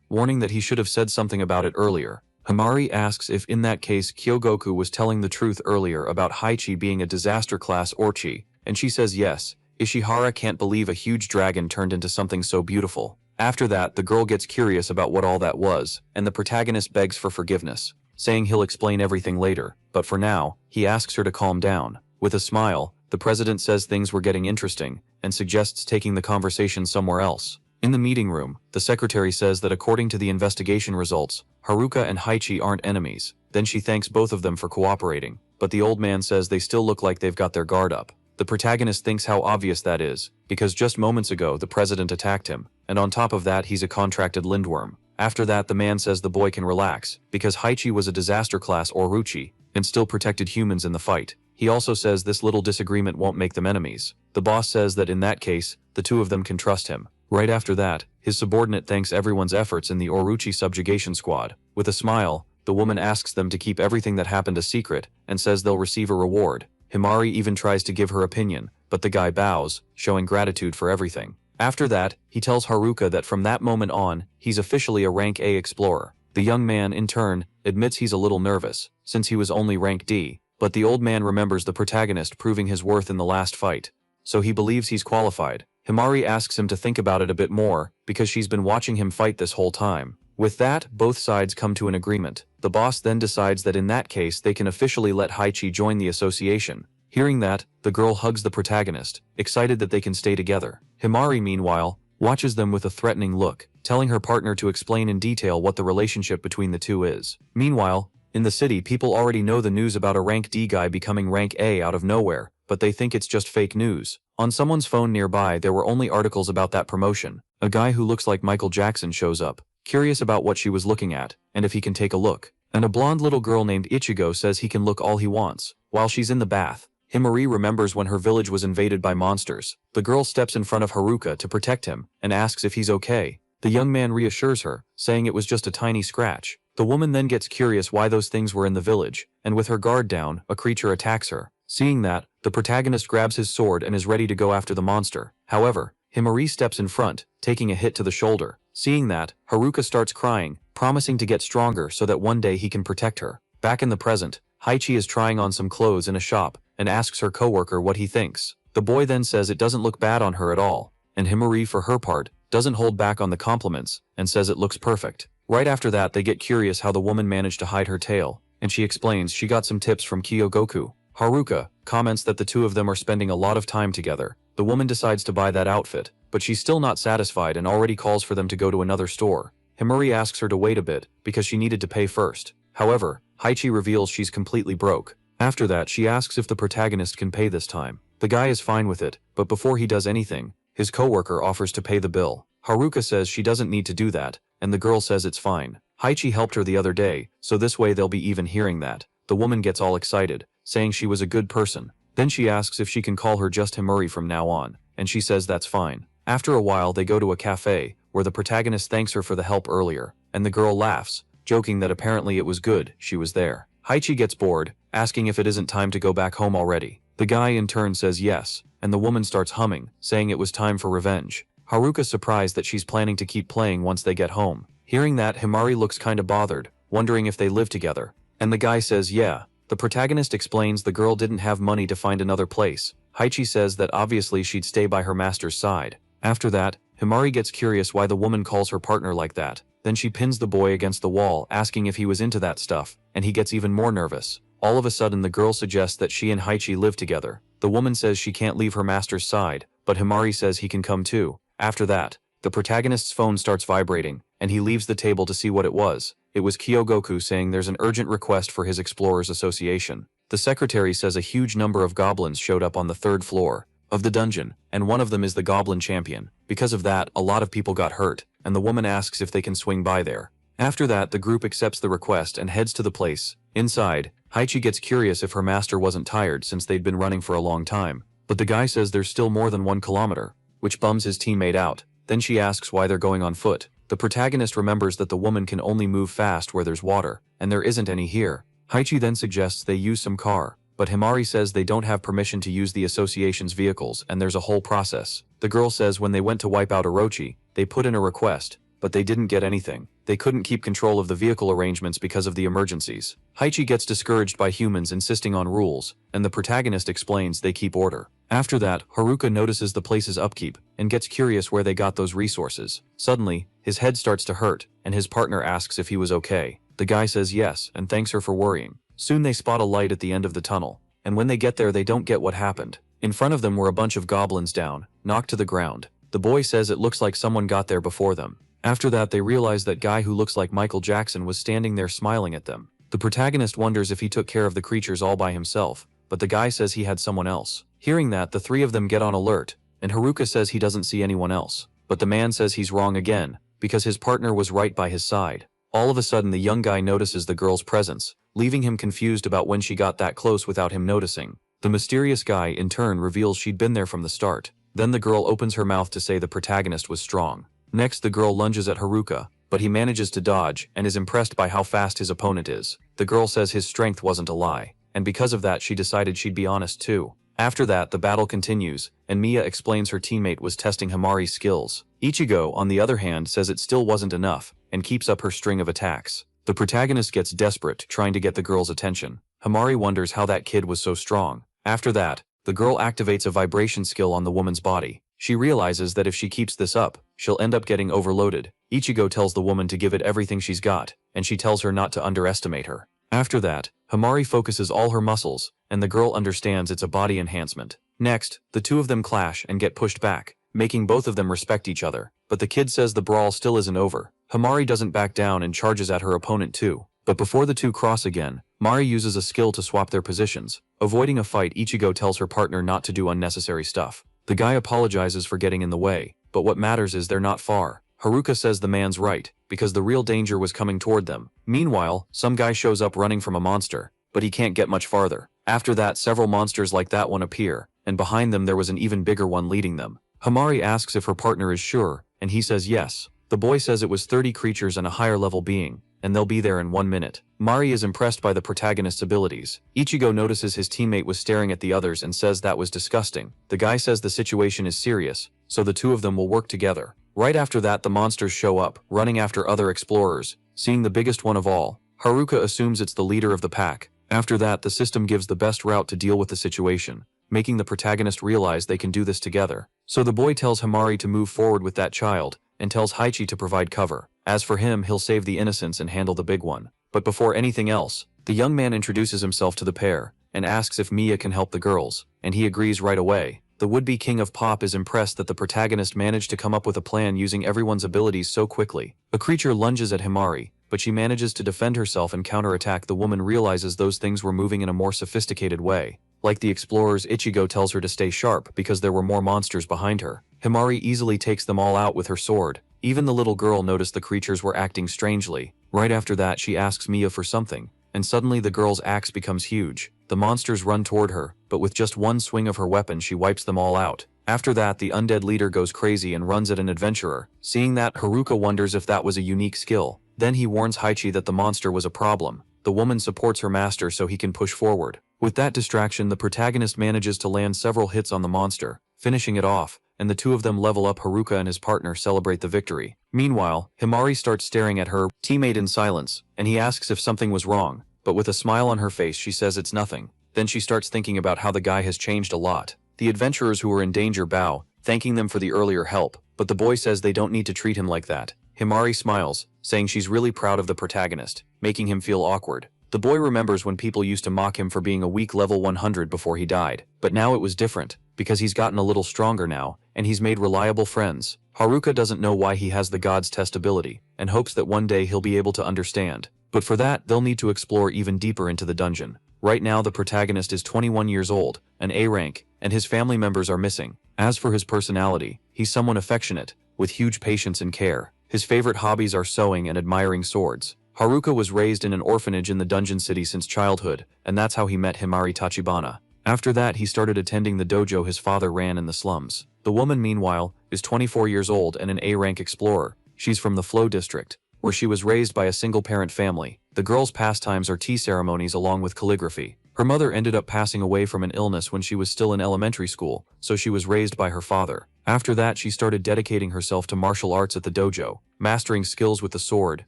warning that he should have said something about it earlier. Himari asks if in that case Kyogoku was telling the truth earlier about Haichi being a disaster class Orchi, and she says yes. Ishihara can't believe a huge dragon turned into something so beautiful. After that, the girl gets curious about what all that was, and the protagonist begs for forgiveness, saying he'll explain everything later, but for now, he asks her to calm down. With a smile, the president says things were getting interesting, and suggests taking the conversation somewhere else. In the meeting room, the secretary says that according to the investigation results, Haruka and Haichi aren't enemies. Then she thanks both of them for cooperating, but the old man says they still look like they've got their guard up. The protagonist thinks how obvious that is, because just moments ago the president attacked him, and on top of that he's a contracted lindworm. After that, the man says the boy can relax, because Haichi was a disaster class Oruchi, and still protected humans in the fight. He also says this little disagreement won't make them enemies. The boss says that in that case, the two of them can trust him. Right after that, his subordinate thanks everyone's efforts in the Oruchi subjugation squad. With a smile, the woman asks them to keep everything that happened a secret, and says they'll receive a reward. Himari even tries to give her opinion, but the guy bows, showing gratitude for everything. After that, he tells Haruka that from that moment on, he's officially a rank A explorer. The young man, in turn, admits he's a little nervous, since he was only rank D, but the old man remembers the protagonist proving his worth in the last fight, so he believes he's qualified. Himari asks him to think about it a bit more, because she's been watching him fight this whole time. With that, both sides come to an agreement. The boss then decides that in that case they can officially let Haichi join the association. Hearing that, the girl hugs the protagonist, excited that they can stay together. Himari, meanwhile, watches them with a threatening look, telling her partner to explain in detail what the relationship between the two is. Meanwhile, in the city, people already know the news about a rank D guy becoming rank A out of nowhere, but they think it's just fake news. On someone's phone nearby, there were only articles about that promotion. A guy who looks like Michael Jackson shows up, curious about what she was looking at, and if he can take a look. And a blonde little girl named Ichigo says he can look all he wants. While she's in the bath, Himari remembers when her village was invaded by monsters. The girl steps in front of Haruka to protect him, and asks if he's okay. The young man reassures her, saying it was just a tiny scratch. The woman then gets curious why those things were in the village, and with her guard down, a creature attacks her. Seeing that, the protagonist grabs his sword and is ready to go after the monster. However, Himari steps in front, taking a hit to the shoulder. Seeing that, Haruka starts crying, promising to get stronger so that one day he can protect her. Back in the present, Haichi is trying on some clothes in a shop, and asks her coworker what he thinks. The boy then says it doesn't look bad on her at all, and Himari, for her part, doesn't hold back on the compliments, and says it looks perfect. Right after that, they get curious how the woman managed to hide her tail, and she explains she got some tips from Kyogoku. Haruka comments that the two of them are spending a lot of time together. The woman decides to buy that outfit, but she's still not satisfied and already calls for them to go to another store. Himari asks her to wait a bit, because she needed to pay first. However, Haichi reveals she's completely broke. After that, she asks if the protagonist can pay this time. The guy is fine with it, but before he does anything, his coworker offers to pay the bill. Haruka says she doesn't need to do that, and the girl says it's fine. Haichi helped her the other day, so this way they'll be even. Hearing that, the woman gets all excited, saying she was a good person. Then she asks if she can call her just Himari from now on, and she says that's fine. After a while, they go to a cafe, where the protagonist thanks her for the help earlier, and the girl laughs, joking that apparently it was good she was there. Haichi gets bored, asking if it isn't time to go back home already. The guy in turn says yes, and the woman starts humming, saying it was time for revenge. Haruka's surprised that she's planning to keep playing once they get home. Hearing that, Himari looks kinda bothered, wondering if they live together. And the guy says yeah. The protagonist explains the girl didn't have money to find another place. Haichi says that obviously she'd stay by her master's side. After that, Himari gets curious why the woman calls her partner like that. Then she pins the boy against the wall, asking if he was into that stuff, and he gets even more nervous. All of a sudden, the girl suggests that she and Haichi live together. The woman says she can't leave her master's side, but Himari says he can come too. After that, the protagonist's phone starts vibrating, and he leaves the table to see what it was. It was Kyogoku saying there's an urgent request for his Explorers Association. The secretary says a huge number of goblins showed up on the 3rd floor of the dungeon, and one of them is the goblin champion. Because of that, a lot of people got hurt, and the woman asks if they can swing by there. After that, the group accepts the request and heads to the place. Inside, Haichi gets curious if her master wasn't tired since they'd been running for a long time, but the guy says there's still more than 1 kilometer, which bums his teammate out. Then she asks why they're going on foot. The protagonist remembers that the woman can only move fast where there's water, and there isn't any here. Haichi then suggests they use some car, but Himari says they don't have permission to use the association's vehicles and there's a whole process. The girl says when they went to wipe out Orochi, they put in a request, but they didn't get anything. They couldn't keep control of the vehicle arrangements because of the emergencies. Haichi gets discouraged by humans insisting on rules, and the protagonist explains they keep order. After that, Haruka notices the place's upkeep and gets curious where they got those resources. Suddenly, his head starts to hurt, and his partner asks if he was okay. The guy says yes and thanks her for worrying. Soon they spot a light at the end of the tunnel, and when they get there they don't get what happened. In front of them were a bunch of goblins down, knocked to the ground. The boy says it looks like someone got there before them. After that they realize that guy who looks like Michael Jackson was standing there smiling at them. The protagonist wonders if he took care of the creatures all by himself, but the guy says he had someone else. Hearing that, the three of them get on alert, and Haruka says he doesn't see anyone else. But the man says he's wrong again, because his partner was right by his side. All of a sudden the young guy notices the girl's presence, leaving him confused about when she got that close without him noticing. The mysterious guy in turn reveals she'd been there from the start. Then the girl opens her mouth to say the protagonist was strong. Next the girl lunges at Haruka, but he manages to dodge and is impressed by how fast his opponent is. The girl says his strength wasn't a lie, and because of that she decided she'd be honest too. After that the battle continues, and Mia explains her teammate was testing Himari's skills. Ichigo, on the other hand, says it still wasn't enough, and keeps up her string of attacks. The protagonist gets desperate, trying to get the girl's attention. Himari wonders how that kid was so strong. After that, the girl activates a vibration skill on the woman's body. She realizes that if she keeps this up, she'll end up getting overloaded. Ichigo tells the woman to give it everything she's got, and she tells her not to underestimate her. After that, Himari focuses all her muscles, and the girl understands it's a body enhancement. Next, the two of them clash and get pushed back, making both of them respect each other. But the kid says the brawl still isn't over. Himari doesn't back down and charges at her opponent too. But before the two cross again, Mari uses a skill to swap their positions. Avoiding a fight, Ichigo tells her partner not to do unnecessary stuff. The guy apologizes for getting in the way, but what matters is they're not far. Haruka says the man's right, because the real danger was coming toward them. Meanwhile, some guy shows up running from a monster, but he can't get much farther. After that, several monsters like that one appear, and behind them there was an even bigger one leading them. Himari asks if her partner is sure, and he says yes. The boy says it was 30 creatures and a higher level being, and they'll be there in 1 minute. Mari is impressed by the protagonist's abilities. Ichigo notices his teammate was staring at the others and says that was disgusting. The guy says the situation is serious, so the two of them will work together. Right after that, the monsters show up, running after other explorers. Seeing the biggest one of all, Haruka assumes it's the leader of the pack. After that, the system gives the best route to deal with the situation, making the protagonist realize they can do this together. So the boy tells Himari to move forward with that child, and tells Haichi to provide cover. As for him, he'll save the innocents and handle the big one. But before anything else, the young man introduces himself to the pair, and asks if Mia can help the girls, and he agrees right away. The would-be king of pop is impressed that the protagonist managed to come up with a plan using everyone's abilities so quickly. A creature lunges at Himari, but she manages to defend herself and counterattack. The woman realizes those things were moving in a more sophisticated way. Like the explorers, Ichigo tells her to stay sharp because there were more monsters behind her. Himari easily takes them all out with her sword. Even the little girl noticed the creatures were acting strangely. Right after that, she asks Mia for something, and suddenly the girl's axe becomes huge. The monsters run toward her, but with just one swing of her weapon she wipes them all out. After that, the undead leader goes crazy and runs at an adventurer. Seeing that, Haruka wonders if that was a unique skill. Then he warns Haichi that the monster was a problem. The woman supports her master so he can push forward. With that distraction, the protagonist manages to land several hits on the monster, finishing it off, and the two of them level up. Haruka and his partner celebrate the victory. Meanwhile, Himari starts staring at her teammate in silence, and he asks if something was wrong, but with a smile on her face she says it's nothing. Then she starts thinking about how the guy has changed a lot. The adventurers who were in danger bow, thanking them for the earlier help, but the boy says they don't need to treat him like that. Himari smiles, saying she's really proud of the protagonist, making him feel awkward. The boy remembers when people used to mock him for being a weak level 100 before he died, but now it was different, because he's gotten a little stronger now, and he's made reliable friends. Haruka doesn't know why he has the God's Test ability, and hopes that one day he'll be able to understand. But for that, they'll need to explore even deeper into the dungeon. Right now, the protagonist is 21 years old, an A rank, and his family members are missing. As for his personality, he's someone affectionate, with huge patience and care. His favorite hobbies are sewing and admiring swords. Haruka was raised in an orphanage in the dungeon city since childhood, and that's how he met Himari Tachibana. After that, he started attending the dojo his father ran in the slums. The woman, meanwhile, is 24 years old and an A-rank explorer. She's from the Flow district, where she was raised by a single-parent family. The girl's pastimes are tea ceremonies along with calligraphy. Her mother ended up passing away from an illness when she was still in elementary school, so she was raised by her father. After that, she started dedicating herself to martial arts at the dojo, mastering skills with the sword,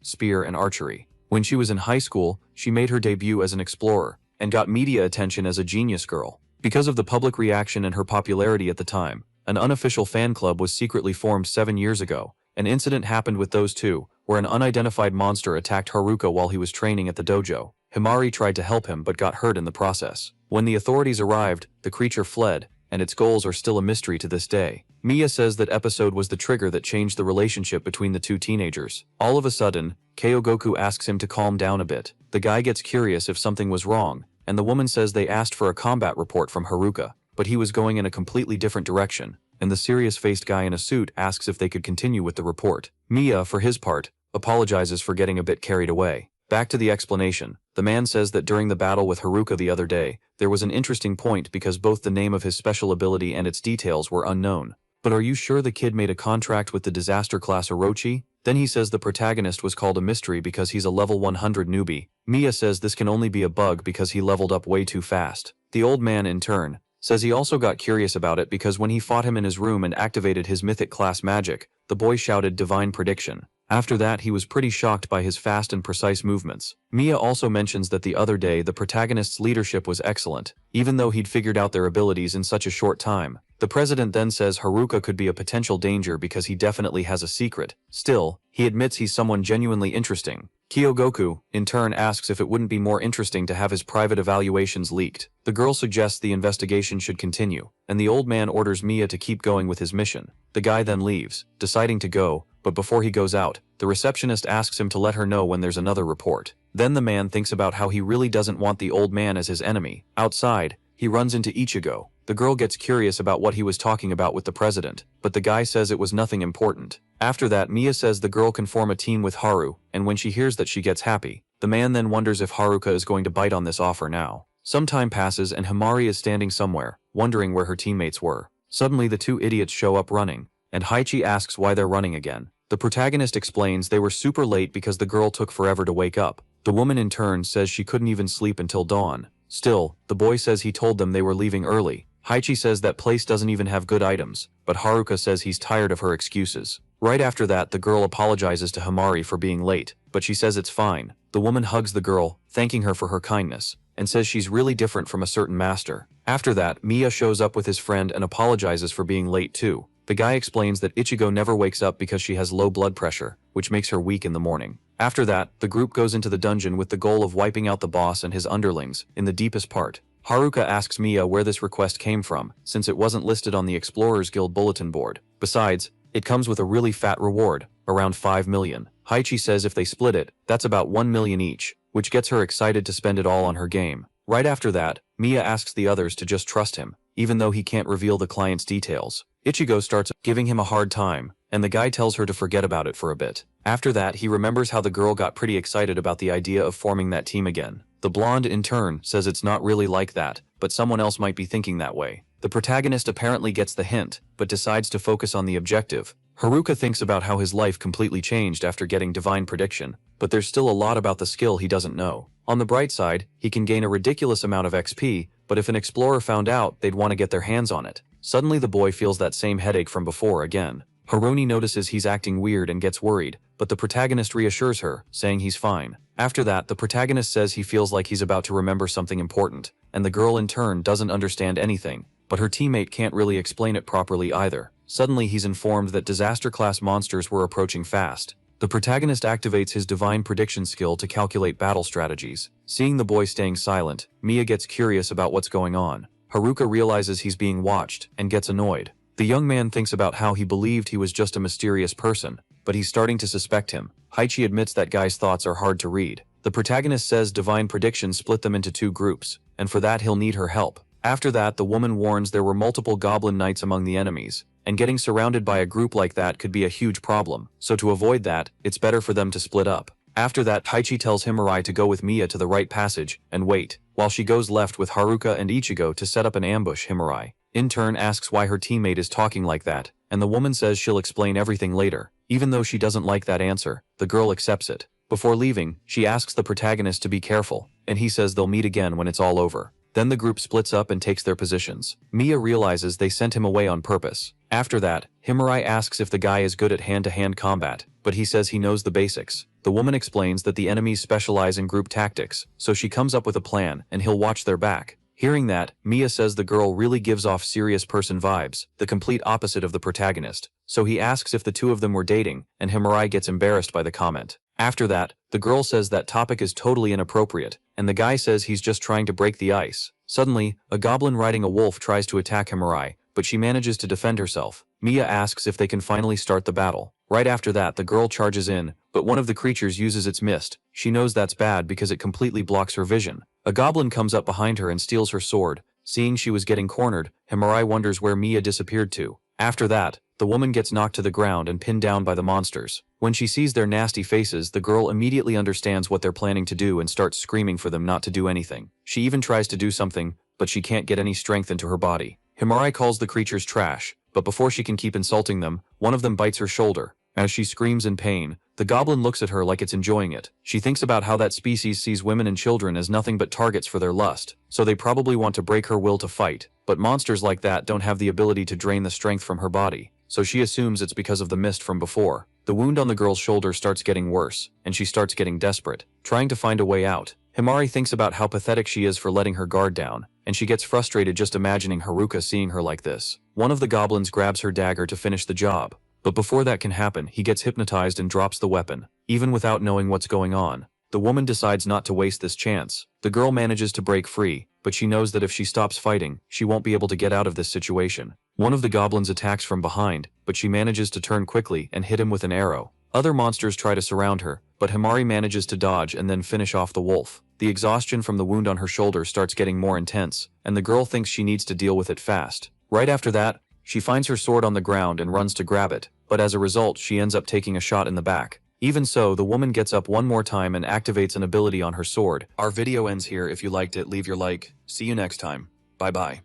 spear, and archery. When she was in high school, she made her debut as an explorer, and got media attention as a genius girl. Because of the public reaction and her popularity at the time, an unofficial fan club was secretly formed 7 years ago. An incident happened with those two, where an unidentified monster attacked Haruka while he was training at the dojo. Himari tried to help him but got hurt in the process. When the authorities arrived, the creature fled, and its goals are still a mystery to this day. Mia says that episode was the trigger that changed the relationship between the two teenagers. All of a sudden, Kyogoku asks him to calm down a bit. The guy gets curious if something was wrong, and the woman says they asked for a combat report from Haruka, but he was going in a completely different direction, and the serious-faced guy in a suit asks if they could continue with the report. Mia, for his part, apologizes for getting a bit carried away. Back to the explanation. The man says that during the battle with Haruka the other day, there was an interesting point because both the name of his special ability and its details were unknown. But are you sure the kid made a contract with the disaster class Orochi? Then he says the protagonist was called a mystery because he's a level 100 newbie. Mia says this can only be a bug because he leveled up way too fast. The old man, in turn, says he also got curious about it because when he fought him in his room and activated his mythic class magic, the boy shouted divine prediction. After that, he was pretty shocked by his fast and precise movements. Mia also mentions that the other day the protagonist's leadership was excellent, even though he'd figured out their abilities in such a short time. The president then says Haruka could be a potential danger because he definitely has a secret. Still, he admits he's someone genuinely interesting. Kyogoku, in turn, asks if it wouldn't be more interesting to have his private evaluations leaked. The girl suggests the investigation should continue, and the old man orders Mia to keep going with his mission. The guy then leaves, deciding to go, but before he goes out, the receptionist asks him to let her know when there's another report. Then the man thinks about how he really doesn't want the old man as his enemy. Outside, he runs into Ichigo. The girl gets curious about what he was talking about with the president, but the guy says it was nothing important. After that, Mia says the girl can form a team with Haru, and when she hears that, she gets happy. The man then wonders if Haruka is going to bite on this offer now. Some time passes and Himari is standing somewhere, wondering where her teammates were. Suddenly the two idiots show up running, and Haichi asks why they're running again. The protagonist explains they were super late because the girl took forever to wake up. The woman in turn says she couldn't even sleep until dawn. Still, the boy says he told them they were leaving early. Haichi says that place doesn't even have good items, but Haruka says he's tired of her excuses. Right after that, the girl apologizes to Himari for being late, but she says it's fine. The woman hugs the girl, thanking her for her kindness, and says she's really different from a certain master. After that, Mia shows up with his friend and apologizes for being late too. The guy explains that Ichigo never wakes up because she has low blood pressure, which makes her weak in the morning. After that, the group goes into the dungeon with the goal of wiping out the boss and his underlings in the deepest part. Haruka asks Mia where this request came from, since it wasn't listed on the Explorers Guild bulletin board. Besides, it comes with a really fat reward, around 5 million. Haichi says if they split it, that's about 1 million each, which gets her excited to spend it all on her game. Right after that, Mia asks the others to just trust him, even though he can't reveal the client's details. Ichigo starts giving him a hard time, and the guy tells her to forget about it for a bit. After that, he remembers how the girl got pretty excited about the idea of forming that team again. The blonde, in turn, says it's not really like that, but someone else might be thinking that way. The protagonist apparently gets the hint, but decides to focus on the objective. Haruka thinks about how his life completely changed after getting divine prediction, but there's still a lot about the skill he doesn't know. On the bright side, he can gain a ridiculous amount of XP, but if an explorer found out, they'd want to get their hands on it. Suddenly the boy feels that same headache from before again. Haroni notices he's acting weird and gets worried, but the protagonist reassures her, saying he's fine. After that, the protagonist says he feels like he's about to remember something important, and the girl in turn doesn't understand anything, but her teammate can't really explain it properly either. Suddenly he's informed that disaster-class monsters were approaching fast. The protagonist activates his divine prediction skill to calculate battle strategies. Seeing the boy staying silent, Mia gets curious about what's going on. Haruka realizes he's being watched, and gets annoyed. The young man thinks about how he believed he was just a mysterious person, but he's starting to suspect him. Haichi admits that guy's thoughts are hard to read. The protagonist says divine prediction split them into 2 groups, and for that he'll need her help. After that, the woman warns there were multiple goblin knights among the enemies, and getting surrounded by a group like that could be a huge problem, so to avoid that, it's better for them to split up. After that, Haichi tells Himari to go with Mia to the right passage, and wait, while she goes left with Haruka and Ichigo to set up an ambush Himari. Intern asks why her teammate is talking like that, and the woman says she'll explain everything later. Even though she doesn't like that answer, the girl accepts it. Before leaving, she asks the protagonist to be careful, and he says they'll meet again when it's all over. Then the group splits up and takes their positions. Mia realizes they sent him away on purpose. After that, Himari asks if the guy is good at hand-to-hand combat, but he says he knows the basics. The woman explains that the enemies specialize in group tactics, so she comes up with a plan and he'll watch their back. Hearing that, Mia says the girl really gives off serious person vibes, the complete opposite of the protagonist. So he asks if the two of them were dating, and Himari gets embarrassed by the comment. After that, the girl says that topic is totally inappropriate, and the guy says he's just trying to break the ice. Suddenly, a goblin riding a wolf tries to attack Himari, but she manages to defend herself. Mia asks if they can finally start the battle. Right after that, the girl charges in, but one of the creatures uses its mist. She knows that's bad because it completely blocks her vision. A goblin comes up behind her and steals her sword. Seeing she was getting cornered, Himari wonders where Mia disappeared to. After that, the woman gets knocked to the ground and pinned down by the monsters. When she sees their nasty faces, the girl immediately understands what they're planning to do and starts screaming for them not to do anything. She even tries to do something, but she can't get any strength into her body. Himari calls the creatures trash, but before she can keep insulting them, one of them bites her shoulder. As she screams in pain, the goblin looks at her like it's enjoying it. She thinks about how that species sees women and children as nothing but targets for their lust, so they probably want to break her will to fight. But monsters like that don't have the ability to drain the strength from her body, so she assumes it's because of the mist from before. The wound on the girl's shoulder starts getting worse, and she starts getting desperate, trying to find a way out. Himari thinks about how pathetic she is for letting her guard down, and she gets frustrated just imagining Haruka seeing her like this. One of the goblins grabs her dagger to finish the job. But before that can happen, he gets hypnotized and drops the weapon. Even without knowing what's going on, the woman decides not to waste this chance. The girl manages to break free, but she knows that if she stops fighting, she won't be able to get out of this situation. One of the goblins attacks from behind, but she manages to turn quickly and hit him with an arrow. Other monsters try to surround her, but Himari manages to dodge and then finish off the wolf. The exhaustion from the wound on her shoulder starts getting more intense, and the girl thinks she needs to deal with it fast. Right after that, she finds her sword on the ground and runs to grab it, but as a result she ends up taking a shot in the back. Even so, the woman gets up one more time and activates an ability on her sword. Our video ends here. If you liked it, leave your like. See you next time. Bye bye.